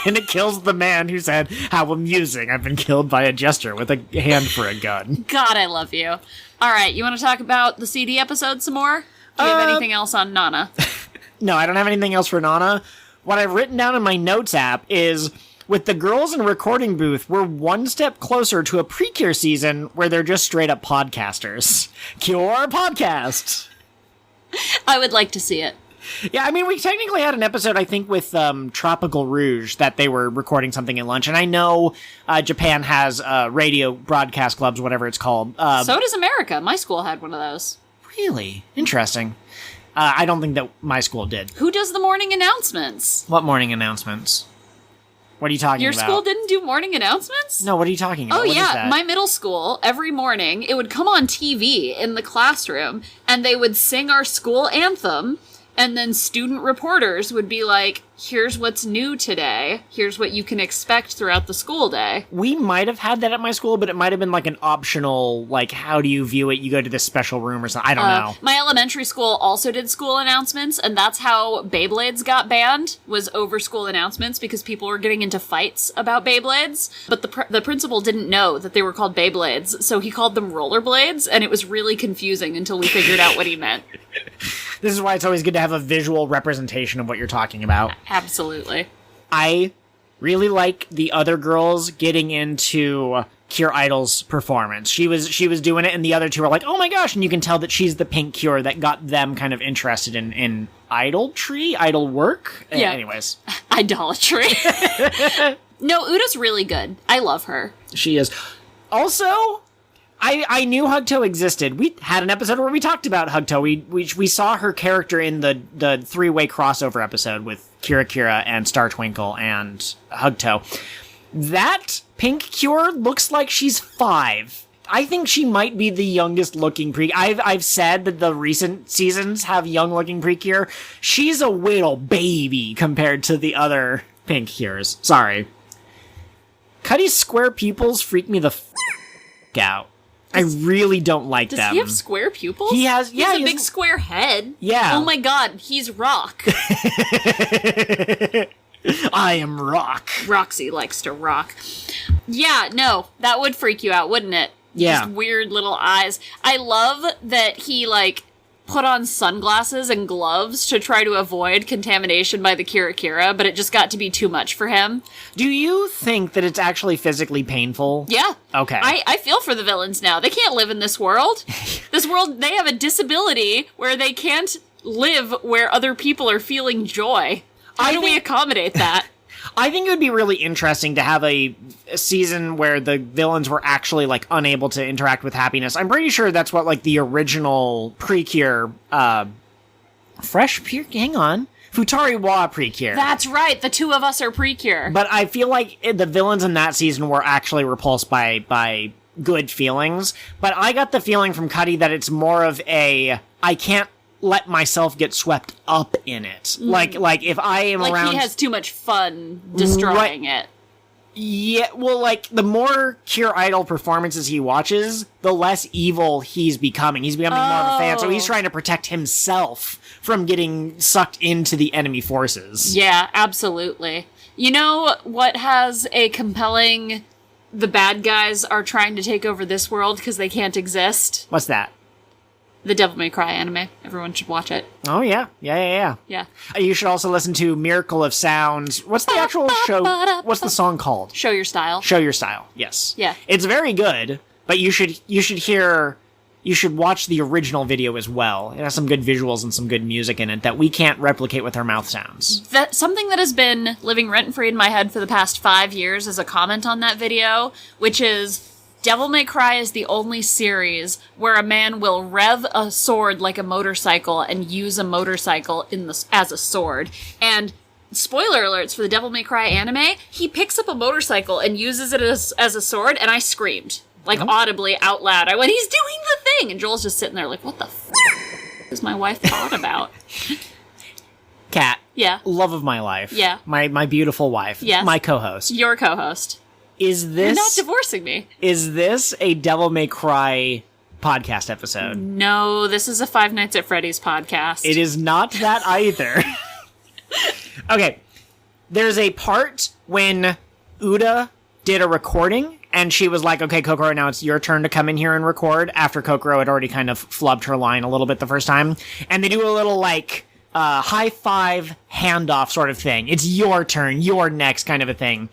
And it kills the man who said, how amusing, I've been killed by a jester with a hand for a gun. God, I love you. All right, you want to talk about the CD episode some more? Do you have anything else on Nana? No, I don't have anything else for Nana. What I've written down in my notes app is, with the girls in a recording booth, we're one step closer to a PreCure season where they're just straight up podcasters. Cure podcast. I would like to see it. Yeah, I mean, we technically had an episode, I think, with Tropical Rouge that they were recording something at lunch. And I know Japan has radio broadcast clubs, whatever it's called. So does America. My school had one of those. Really? Interesting. I don't think that my school did. Who does the morning announcements? What morning announcements? What are you talking Your about? school didn't do morning announcements? No, what are you talking about? Oh, What is yeah. that? My middle school, every morning, it would come on TV in the classroom, and they would sing our school anthem, and then student reporters would be like, here's what's new today. Here's what you can expect throughout the school day. We might have had that at my school, but it might have been like an optional, like, how do you view it? You go to this special room or something. I don't know. My elementary school also did school announcements, and that's how Beyblades got banned, was over school announcements, because people were getting into fights about Beyblades. But the principal didn't know that they were called Beyblades, so he called them rollerblades, and it was really confusing until we figured out what he meant. This is why it's always good to have a visual representation of what you're talking about. Absolutely. I really like the other girls getting into Cure Idol's performance. She was doing it, and the other two were like, oh my gosh, and you can tell that she's the pink Cure that got them kind of interested in idol work. Yeah. Anyways. Idolatry. No, Uda's really good. I love her. She is. Also, I knew Hugto existed. We had an episode where we talked about Hugto. We saw her character in the three-way crossover episode with Kira and Star Twinkle and Hugto. That pink Cure looks like she's 5. I think she might be the youngest looking I've said that the recent seasons have young looking PreCure. She's a little baby compared to the other pink Cures. Sorry. Cuddy's square pupils freak me the out. I really don't like them. Does he have square pupils? He has, He has a big square head. Yeah. Oh my god, he's Rock. I am Rock. Roxy likes to rock. Yeah, no, that would freak you out, wouldn't it? Yeah. Just weird little eyes. I love that he, put on sunglasses and gloves to try to avoid contamination by the Kira, but it just got to be too much for him. Do you think that it's actually physically painful? Yeah. Okay. I feel for the villains now. They can't live in this world. This world, they have a disability where they can't live where other people are feeling joy. How do we accommodate that? I think it would be really interesting to have a season where the villains were actually, unable to interact with happiness. I'm pretty sure that's what, the original PreCure, Fresh Pure, hang on. Futari Wa PreCure. That's right, the two of us are PreCure. But I feel like the villains in that season were actually repulsed by good feelings. But I got the feeling from Cuddy that it's more of I can't let myself get swept up in it. Like if I am around... he has too much fun destroying it. Yeah, well, the more Cure Idol performances he watches, the less evil he's becoming. He's becoming more of a fan, so he's trying to protect himself from getting sucked into the enemy forces. Yeah, absolutely. You know what has a compelling... The bad guys are trying to take over this world because they can't exist? What's that? The Devil May Cry anime. Everyone should watch it. Oh, yeah. Yeah. You should also listen to Miracle of Sounds. What's the actual show? What's the song called? Show Your Style. Show Your Style, yes. Yeah. It's very good, but you should hear you should watch the original video as well. It has some good visuals and some good music in it that we can't replicate with our mouth sounds. Something that has been living rent-free in my head for the past 5 years is a comment on that video, which is, Devil May Cry is the only series where a man will rev a sword like a motorcycle and use a motorcycle as a sword. And spoiler alerts for the Devil May Cry anime, he picks up a motorcycle and uses it as a sword, and I screamed. Audibly, out loud. I went, he's doing the thing! And Joel's just sitting there like, what the is my wife thought about? Kat. Yeah. Love of my life. Yeah. My beautiful wife. Yes. My co-host. Your co-host. Is this... You're not divorcing me. Is this a Devil May Cry podcast episode? No, this is a Five Nights at Freddy's podcast. It is not that either. Okay. There's a part when Uda did a recording, and she was like, okay, Kokoro, now it's your turn to come in here and record, after Kokoro had already kind of flubbed her line a little bit the first time. And they do a little, high five handoff sort of thing. It's your turn, you're next kind of a thing.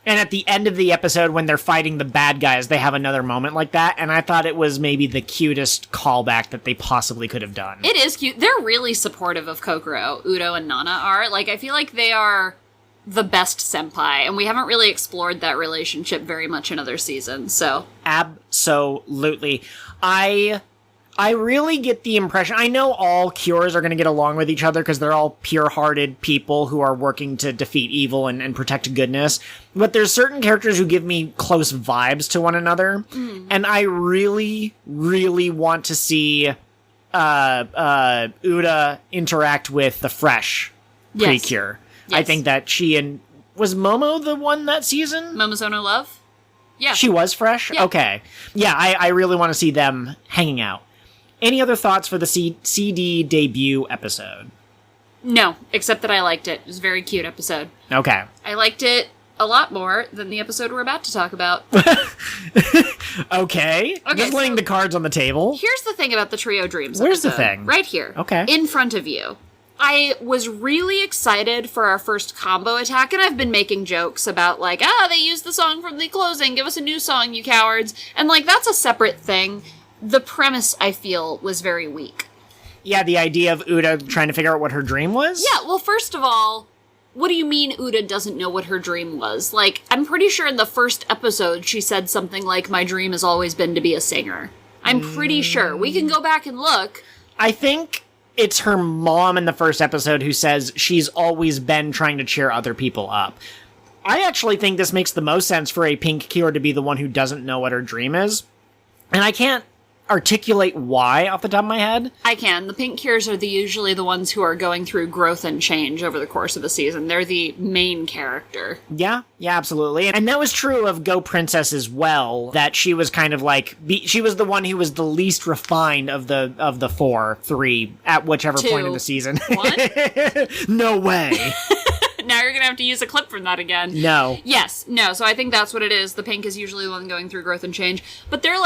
And at the end of the episode, when they're fighting the bad guys, they have another moment like that, and I thought it was maybe the cutest callback that they possibly could have done. It is cute. They're really supportive of Kokoro, Udo and Nana are. I feel like they are the best senpai, and we haven't really explored that relationship very much in other seasons, so. Absolutely. I really get the impression, I know all Cures are going to get along with each other because they're all pure-hearted people who are working to defeat evil and protect goodness, but there's certain characters who give me close vibes to one another, and I really, really want to see Uda interact with the Fresh PreCure. Yes. I think that she and... Was Momo the one that season? Momozono Love? Yeah. She was Fresh? Yeah. Okay. Yeah, I really want to see them hanging out. Any other thoughts for the CD debut episode? No, except that I liked it. It was a very cute episode. Okay. I liked it a lot more than the episode we're about to talk about. Okay. Just laying the cards on the table. Here's the thing about the Trio Dreams episode. Where's the thing? Right here. Okay. In front of you. I was really excited for our first combo attack, and I've been making jokes about, they used the song from the closing, give us a new song, you cowards. And, that's a separate thing. The premise, I feel, was very weak. Yeah, the idea of Uda trying to figure out what her dream was? Yeah, well, first of all, what do you mean Uda doesn't know what her dream was? I'm pretty sure in the first episode she said something like, my dream has always been to be a singer. I'm pretty sure. We can go back and look. I think it's her mom in the first episode who says she's always been trying to cheer other people up. I actually think this makes the most sense for a pink Cure to be the one who doesn't know what her dream is. And I can't articulate why off the top of my head. I can. The pink Cures are usually the ones who are going through growth and change over the course of a season. They're the main character. Yeah, absolutely. And that was true of Go Princess as well, that she was kind of she was the one who was the least refined of the three, at whichever point in the season. One? No way. Now you're gonna have to use a clip from that again. No. Yes, no, so I think that's what it is. The pink is usually the one going through growth and change. But they're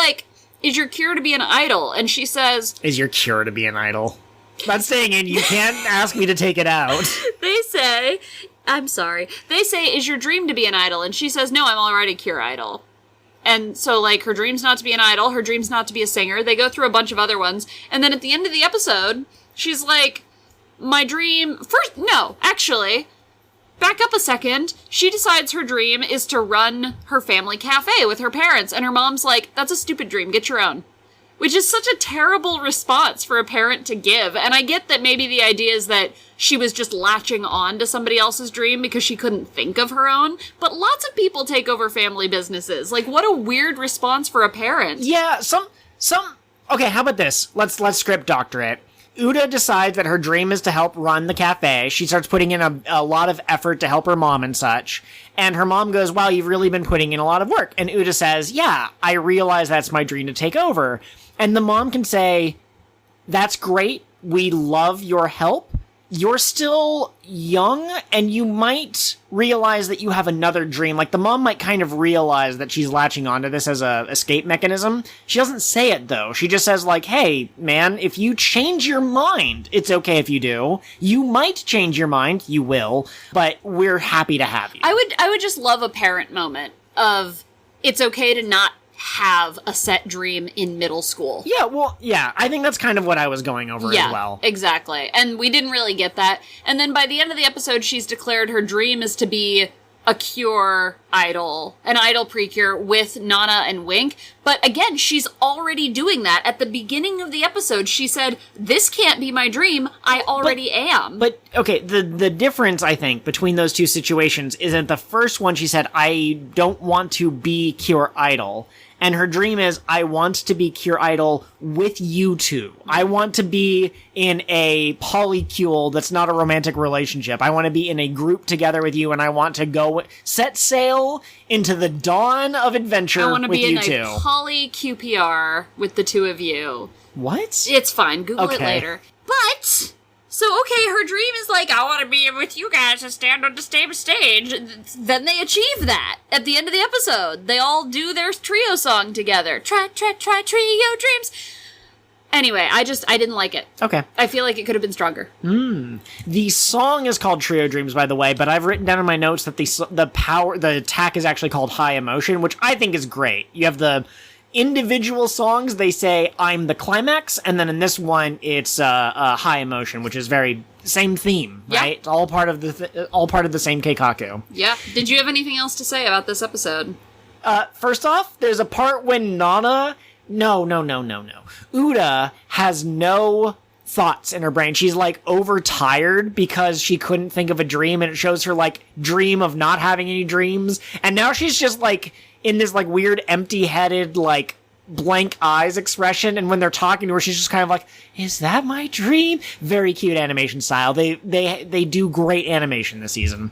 is your cure to be an idol? And she says... Is your cure to be an idol? That's staying in. You can't ask me to take it out. They say... I'm sorry. They say, is your dream to be an idol? And she says, no, I'm already Cure Idol. And so, her dream's not to be an idol. Her dream's not to be a singer. They go through a bunch of other ones. And then at the end of the episode, she's like, my dream... First, no, actually... Back up a second, she decides her dream is to run her family cafe with her parents, and her mom's like, that's a stupid dream, get your own. Which is such a terrible response for a parent to give, and I get that maybe the idea is that she was just latching on to somebody else's dream because she couldn't think of her own, but lots of people take over family businesses. What a weird response for a parent. Yeah, okay, how about this? Let's script doctor it. Uda decides that her dream is to help run the cafe. She starts putting in a lot of effort to help her mom and such. And her mom goes, wow, you've really been putting in a lot of work. And Uda says, yeah, I realize that's my dream to take over. And the mom can say, that's great. We love your help. You're still young, and you might realize that you have another dream. The mom might kind of realize that she's latching onto this as a escape mechanism. She doesn't say it, though. She just says, hey, man, if you change your mind, it's okay if you do. You might change your mind. You will. But we're happy to have you. I would just love a parent moment of, it's okay to not have a set dream in middle school. Yeah, well, yeah, I think that's kind of what I was going over as well. Exactly. And we didn't really get that. And then by the end of the episode, she's declared her dream is to be a Cure idol, an Idol PreCure with Nana and Wink. But again, she's already doing that. At the beginning of the episode, she said, "This can't be my dream. I already am." But, okay, the difference, I think, between those two situations is that the first one, she said, I don't want to be Cure idol. And her dream is, I want to be Cure idol with you two. I want to be in a polycule that's not a romantic relationship. I want to be in a group together with you, and I want to go set sail into the dawn of adventure with you two. I want to be in a poly QPR with the two of you. What? It's fine. Google it later. But... So, okay, her dream is like, I want to be with you guys and stand on the same stage. Then they achieve that at the end of the episode. They all do their trio song together. Try, trio dreams. Anyway, I didn't like it. Okay. I feel like it could have been stronger. The song is called Trio Dreams, by the way, but I've written down in my notes that the attack is actually called High Emotion, which I think is great. You have the individual songs, they say, I'm the climax, and then in this one, it's High Emotion, which is very same theme, right? It's all part of the same keikaku. Yeah. Did you have anything else to say about this episode? First off, there's a part when Nana... No. Uda has no thoughts in her brain. She's, like, overtired because she couldn't think of a dream, and it shows her, like, dream of not having any dreams, and now she's just, like... in this, like, weird, empty-headed, like, blank eyes expression, and when they're talking to her, she's just kind of like, is that my dream? Very cute animation style. They do great animation this season.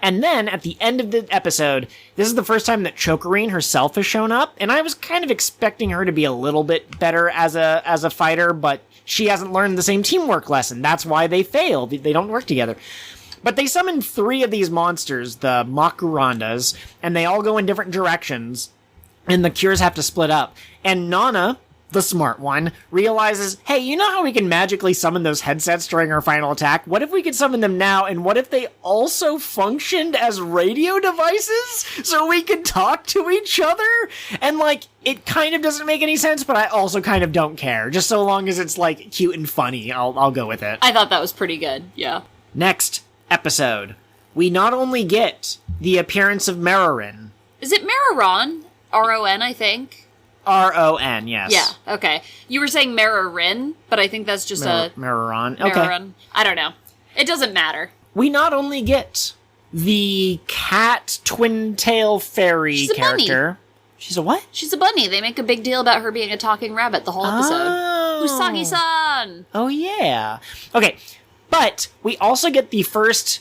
And then, at the end of the episode, this is the first time that Chokorine herself has shown up, and I was kind of expecting her to be a little bit better as a fighter, but she hasn't learned the same teamwork lesson. That's why they fail. They don't work together. But they summon 3 of these monsters, the Makurandas, and they all go in different directions, and the Cures have to split up. And Nana, the smart one, realizes, hey, you know how we can magically summon those headsets during our final attack? What if we could summon them now, and what if they also functioned as radio devices so we could talk to each other? And, like, it kind of doesn't make any sense, but I also kind of don't care. Just so long as it's, like, cute and funny, I'll go with it. I thought that was pretty good, yeah. Next episode, we not only get the appearance of Mararin. Is it Mararon? R-O-N, I think. R-O-N, yes. Yeah, okay. You were saying Mararin, but I think that's just Mararon. Okay. Mararon. I don't know. It doesn't matter. We not only get the cat twin-tail fairy character. Bunny. She's a what? She's a bunny. They make a big deal about her being a talking rabbit the whole episode. Oh. Usagi-san! Oh, yeah. Okay. But we also get the first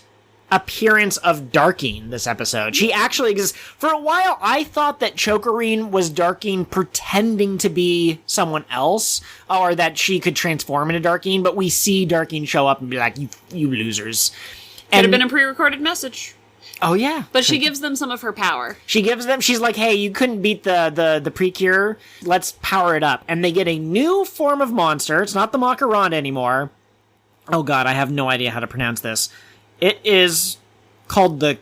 appearance of Darkine this episode. She actually exists. For a while, I thought that Chokorine was Darkine pretending to be someone else, or that she could transform into Darkine, but we see Darkine show up and be like, you losers. Could have been a pre-recorded message. Oh, yeah. But she gives them some of her power. She's like, hey, you couldn't beat the PreCure. Let's power it up. And they get a new form of monster. It's not the Makaranda anymore. Oh god, I have no idea how to pronounce this. It is called the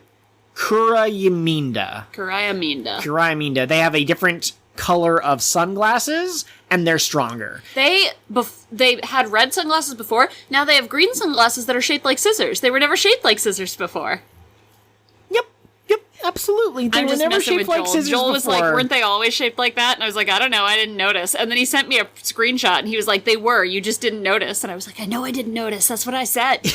Kurayaminda. Kurayaminda. They have a different color of sunglasses, and they're stronger. They had red sunglasses before, now they have green sunglasses that are shaped like scissors. They were never shaped like scissors before. Yep, absolutely. They were never shaped like scissors Joel was before. like, weren't they always shaped like that? And I was like, I don't know, I didn't notice. And then he sent me a screenshot, and he was like, they were, you just didn't notice. And I was like, I know I didn't notice, that's what I said.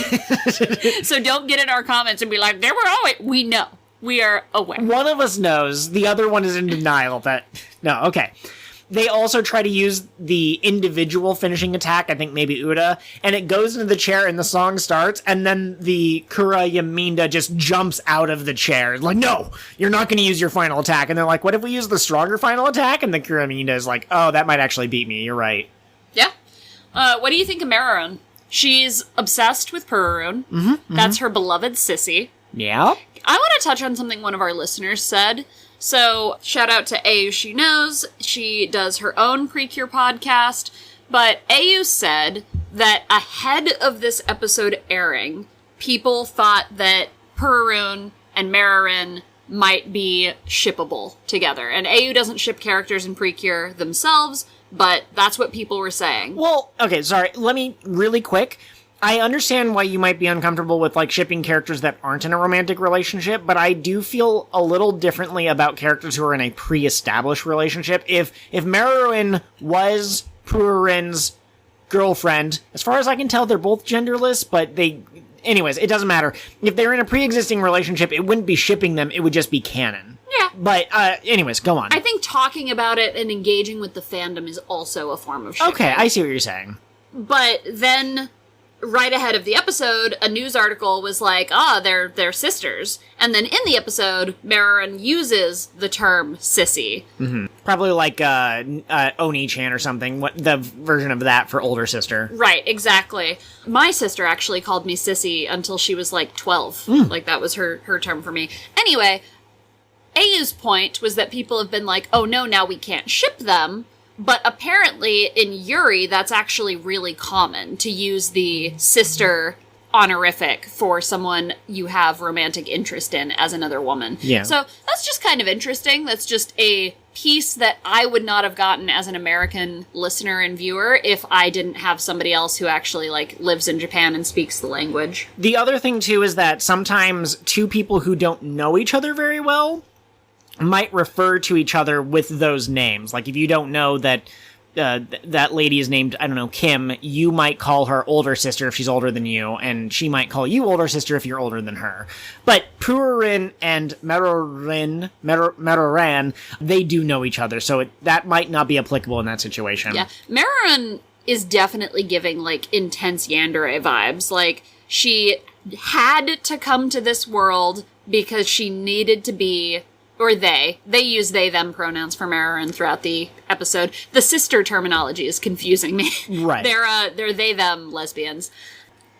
So don't get in our comments and be like, they were always... We know. We are aware. One of us knows, the other one is in denial that... No, okay. They also try to use the individual finishing attack, I think maybe Uda, and it goes into the chair and the song starts, and then the Kurayaminda just jumps out of the chair. Like, no, you're not going to use your final attack. And they're like, what if we use the stronger final attack? And the Kurayaminda is like, oh, that might actually beat me. You're right. Yeah. What do you think of Mararon? She's obsessed with Pururune. Mm-hmm. That's her beloved sissy. Yeah. I want to touch on something one of our listeners said. So, shout out to AU She Knows. She does her own PreCure podcast. But AU said that ahead of this episode airing, people thought that Pururune and Mararin might be shippable together. And AU doesn't ship characters in PreCure themselves, but that's what people were saying. Well, okay, sorry. Let me, really quick. I understand why you might be uncomfortable with, like, shipping characters that aren't in a romantic relationship, but I do feel a little differently about characters who are in a pre-established relationship. If Maruin was Purin's girlfriend, as far as I can tell, they're both genderless, but anyways, it doesn't matter. If they're in a pre-existing relationship, it wouldn't be shipping them, it would just be canon. Yeah. But, anyways, go on. I think talking about it and engaging with the fandom is also a form of shipping. Okay, I see what you're saying. But then, right ahead of the episode, a news article was like, they're sisters. And then in the episode, Marin uses the term sissy. Mm-hmm. Probably like Oni-chan or something, the version of that for older sister. Right, exactly. My sister actually called me sissy until she was like 12. Like, that was her term for me. Anyway, AU's point was that people have been like, oh no, now we can't ship them. But apparently in Yuri, that's actually really common to use the sister honorific for someone you have romantic interest in as another woman. Yeah. So that's just kind of interesting. That's just a piece that I would not have gotten as an American listener and viewer if I didn't have somebody else who actually, like, lives in Japan and speaks the language. The other thing, too, is that sometimes two people who don't know each other very well might refer to each other with those names. Like, if you don't know that that lady is named, I don't know, Kim, you might call her older sister if she's older than you, and she might call you older sister if you're older than her. But Purin and Maruran, they do know each other, so that might not be applicable in that situation. Yeah. Maruran is definitely giving, like, intense yandere vibes. Like, she had to come to this world because she needed to be... Or they use they-them pronouns for Maruran throughout the episode. The sister terminology is confusing me. Right. They're they-them lesbians.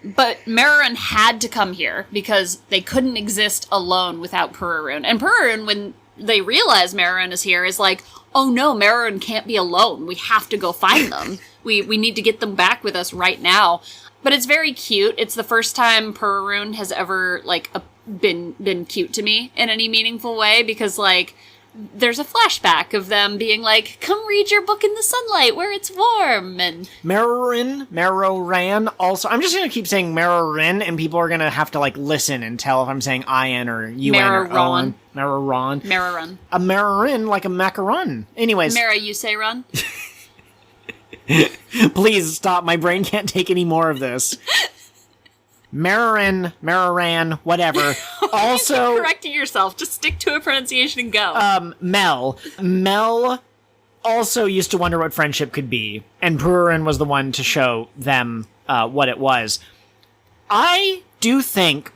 But Maruran had to come here because they couldn't exist alone without Pururun. And Pururun, when they realize Maruran is here, is like, oh no, Maruran can't be alone. We have to go find them. We need to get them back with us right now. But it's very cute. It's the first time Pururun has ever, like, been cute to me in any meaningful way, because, like, there's a flashback of them being like, come read your book in the sunlight where it's warm, and... Maruran, also... I'm just gonna keep saying Maruran, and people are gonna have to, like, listen and tell if I'm saying I-N or U-N or O-N. Maruran. A Maruran, like a macaron. Anyways... Mara, you say run? Please stop, my brain can't take any more of this. Maruran, whatever. Also, you keep correcting yourself. Just stick to a pronunciation and go. Mel also used to wonder what friendship could be, and Purin was the one to show them what it was. I do think,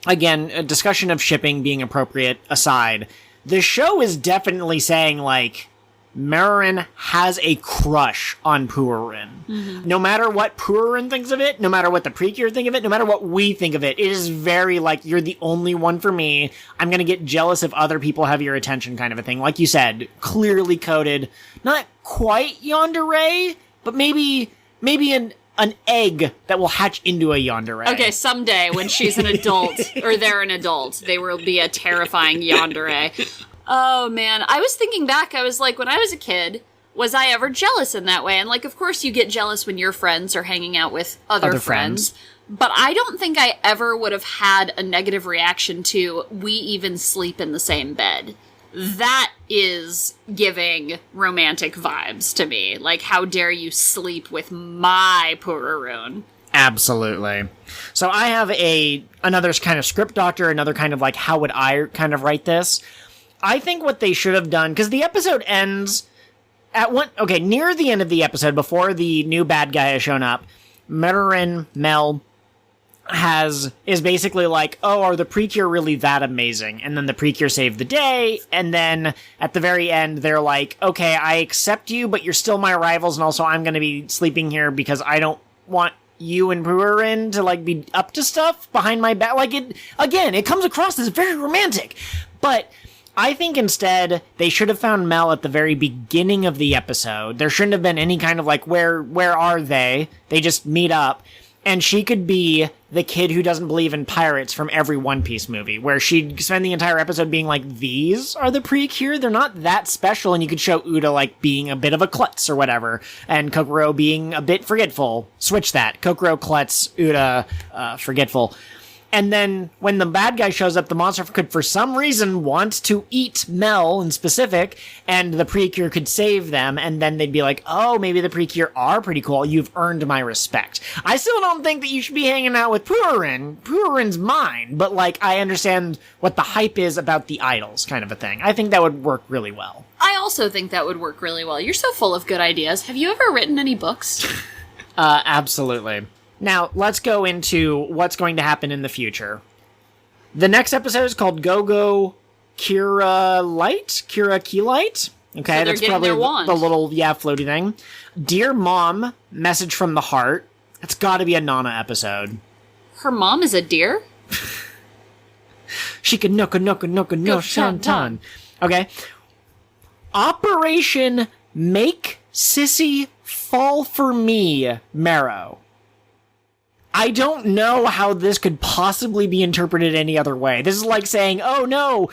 again, a discussion of shipping being appropriate aside, the show is definitely saying, like, Maruran has a crush on Purin. Mm-hmm. No matter what Purin thinks of it, no matter what the PreCure think of it, no matter what we think of it, it is very, like, you're the only one for me. I'm gonna get jealous if other people have your attention kind of a thing. Like you said, clearly coded. Not quite yandere, but maybe an egg that will hatch into a yandere. Okay, someday when she's an adult, or they're an adult, they will be a terrifying yandere. Oh, man. I was thinking back, I was like, when I was a kid, was I ever jealous in that way? And, like, of course you get jealous when your friends are hanging out with other friends. But I don't think I ever would have had a negative reaction to, we even sleep in the same bed. That is giving romantic vibes to me. Like, how dare you sleep with my Pururun? Absolutely. So I have another kind of script doctor, another kind of, like, how would I kind of write this? I think what they should have done, because the episode ends at near the end of the episode, before the new bad guy has shown up, Mel is basically like, oh, are the PreCure really that amazing? And then the PreCure save the day, and then at the very end, they're like, okay, I accept you, but you're still my rivals, and also I'm gonna be sleeping here because I don't want you and Purin to, like, be up to stuff behind my back. Like, it comes across as very romantic, but I think instead they should have found Mel at the very beginning of the episode. There shouldn't have been any kind of, like, where are they? They just meet up. And she could be the kid who doesn't believe in pirates from every One Piece movie, where she'd spend the entire episode being like, these are the PreCure? They're not that special. And you could show Uda, like, being a bit of a klutz or whatever, and Kokoro being a bit forgetful. Switch that. Kokoro klutz, Uda forgetful. And then when the bad guy shows up, the monster could, for some reason, want to eat Mel in specific, and the PreCure could save them, and then they'd be like, oh, maybe the PreCure are pretty cool. You've earned my respect. I still don't think that you should be hanging out with Purin. Purin's mine, but, like, I understand what the hype is about the idols kind of a thing. I think that would work really well. I also think that would work really well. You're so full of good ideas. Have you ever written any books? Absolutely. Now, let's go into what's going to happen in the future. The next episode is called Go-Go Kira Key Light. Okay, so that's probably the little, floaty thing. Dear Mom, Message from the Heart. That's gotta be a Nana episode. Her mom is a deer? She could no shantan. Okay. Operation Make Sissy Fall for Me, Marrow. I don't know how this could possibly be interpreted any other way. This is like saying, oh no,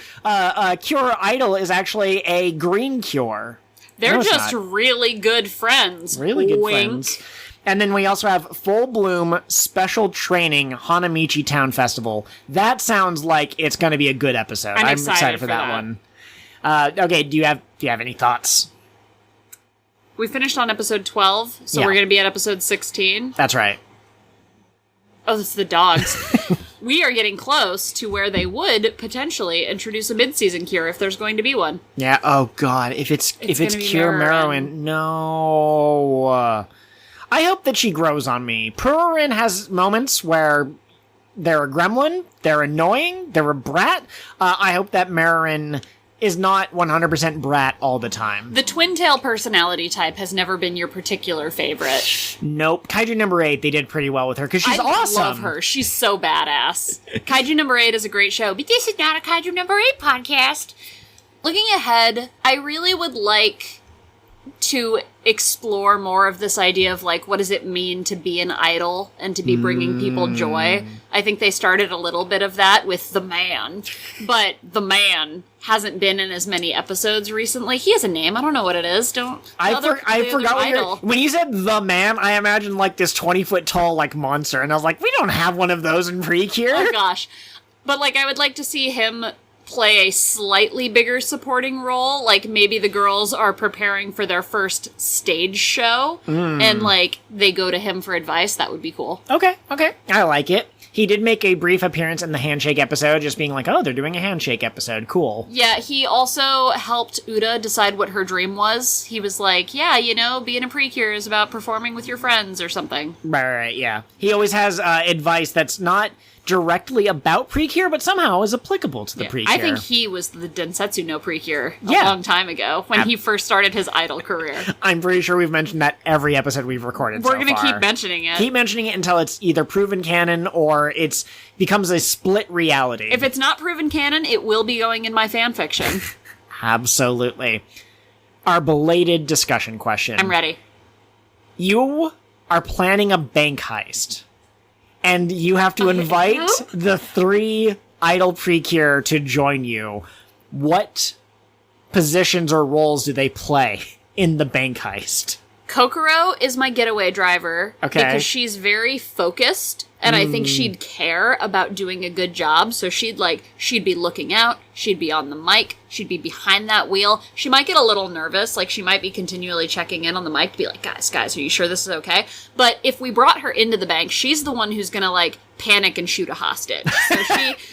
Cure Idol is actually a green cure. They're just really good friends. Really good Wink. friends. And then we also have Full Bloom Special Training Hanamichi Town Festival. That sounds like it's going to be a good episode. I'm excited for that one. Okay, do you have any thoughts? We finished on episode 12, so we're going to be at episode 16. That's right. Oh, it's the dogs. We are getting close to where they would potentially introduce a mid-season cure if there's going to be one. Yeah. Oh God. If it's Cure Merowin, no. I hope that she grows on me. Purin has moments where they're a gremlin, they're annoying, they're a brat. I hope that Merowin is not 100% brat all the time. The twin-tail personality type has never been your particular favorite. Nope. Kaiju number 8, they did pretty well with her, because she's awesome. I love her. She's so badass. Kaiju number 8 is a great show, but this is not a Kaiju number 8 podcast. Looking ahead, I really would like to explore more of this idea of, like, what does it mean to be an idol and to be bringing people joy. I think they started a little bit of that with The Man, but The Man hasn't been in as many episodes recently. He has a name. I don't know what it is. I forgot when you said The Man, I imagined, like, this 20-foot tall, like, monster, and I was like, we don't have one of those in PreCure. Oh, gosh. But, like, I would like to see him play a slightly bigger supporting role. Like, maybe the girls are preparing for their first stage show, and, like, they go to him for advice. That would be cool. Okay. I like it. He did make a brief appearance in the handshake episode, just being like, oh, they're doing a handshake episode. Cool. Yeah, he also helped Uda decide what her dream was. He was like, yeah, you know, being a PreCure is about performing with your friends or something. Right, yeah. He always has advice that's not directly about PreCure, but somehow is applicable to the PreCure. I think he was the Densetsu no PreCure a long time ago, when he first started his idol career. I'm pretty sure we've mentioned that every episode we've recorded so far. We're going to keep mentioning it. Keep mentioning it until it's either proven canon or it's becomes a split reality. If it's not proven canon, it will be going in my fanfiction. Absolutely. Our belated discussion question. I'm ready. You are planning a bank heist. And you have to invite the 3 idol PreCure to join you. What positions or roles do they play in the bank heist? Kokoro is my getaway driver. Okay. Because she's very focused, and I think she'd care about doing a good job, so she'd be looking out, she'd be on the mic, she'd be behind that wheel. She might get a little nervous, like she might be continually checking in on the mic to be like, guys, are you sure this is okay? But if we brought her into the bank, she's the one who's gonna, like, panic and shoot a hostage. So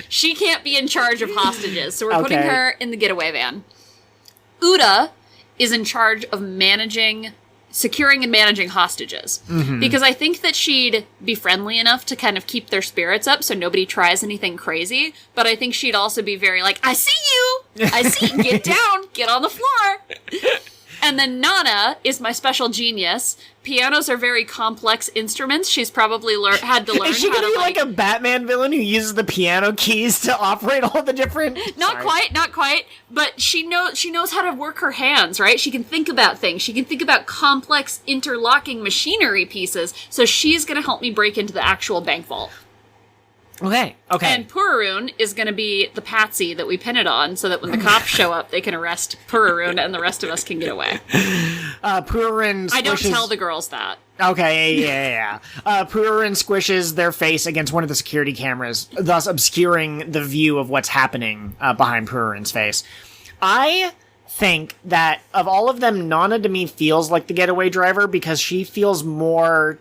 she can't be in charge of hostages, so we're putting her in the getaway van. Uda is in charge of securing and managing hostages. Because I think that she'd be friendly enough to kind of keep their spirits up so nobody tries anything crazy, but I think she'd also be very like, I see you! I see you! Get down! Get on the floor! And then Nana is my special genius. Pianos are very complex instruments. She's probably had to learn Is she how gonna to be like a Batman villain who uses the piano keys to operate all the different? Not quite. But she knows how to work her hands, right? She can think about things. She can think about complex interlocking machinery pieces. So she's gonna help me break into the actual bank vault. Okay. And Pururun is going to be the patsy that we pin it on so that when the cops show up, they can arrest Pururun and the rest of us can get away. Pururun squishes... I don't tell the girls that. Okay, yeah. Pururun squishes their face against one of the security cameras, thus obscuring the view of what's happening behind Pururun's face. I think that of all of them, Nana to me feels like the getaway driver because she feels more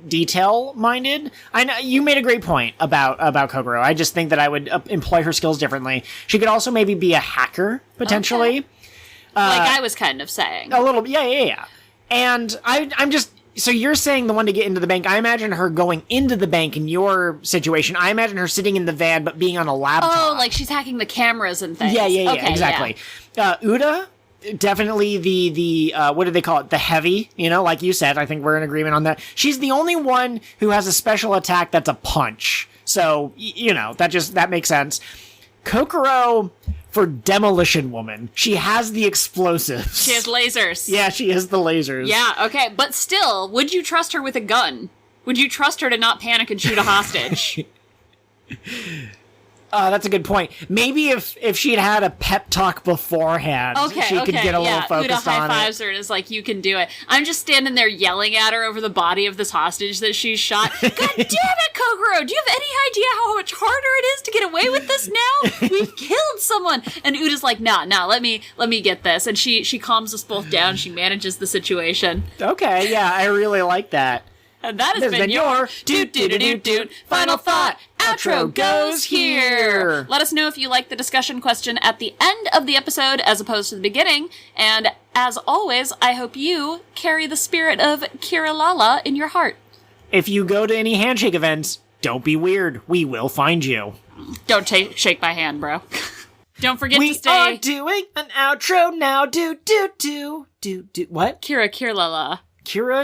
detail-minded. I know you made a great point about Kokoro. I just think that I would employ her skills differently. She could also maybe be a hacker, potentially. Okay. Like I was kind of saying. A little, yeah. And I'm just... So you're saying the one to get into the bank. I imagine her going into the bank in your situation. I imagine her sitting in the van but being on a laptop. Oh, like she's hacking the cameras and things. Yeah, okay, exactly. Yeah. Uda, definitely the what do they call it? The heavy, like you said. I think we're in agreement on that. She's the only one who has a special attack that's a punch. So, that makes sense. Kokoro, for Demolition Woman, she has the explosives. She has lasers. Yeah, she has the lasers. Yeah, okay. But still, would you trust her with a gun? Would you trust her to not panic and shoot a hostage? That's a good point. Maybe if she'd had a pep talk beforehand, she could get a little focused Uda on it. high-fives her and is like, you can do it. I'm just standing there yelling at her over the body of this hostage that she's shot. God damn it, Kokoro! Do you have any idea how much harder it is to get away with this now? We've killed someone! And Uda's like, nah, let me get this. And she calms us both down. She manages the situation. Okay, yeah, I really like that. And that has been your doot final thought. Outro goes here. Let us know if you like the discussion question at the end of the episode as opposed to the beginning. And as always, I hope you carry the spirit of Kiralala in your heart. If you go to any handshake events, don't be weird. We will find you. Don't shake my hand, bro. Don't forget to stay. We are doing an outro now. Do. What? Kiralala. Kira.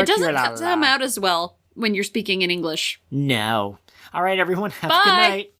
It doesn't come out as well when you're speaking in English. No. All right, everyone. Have Bye. a good night.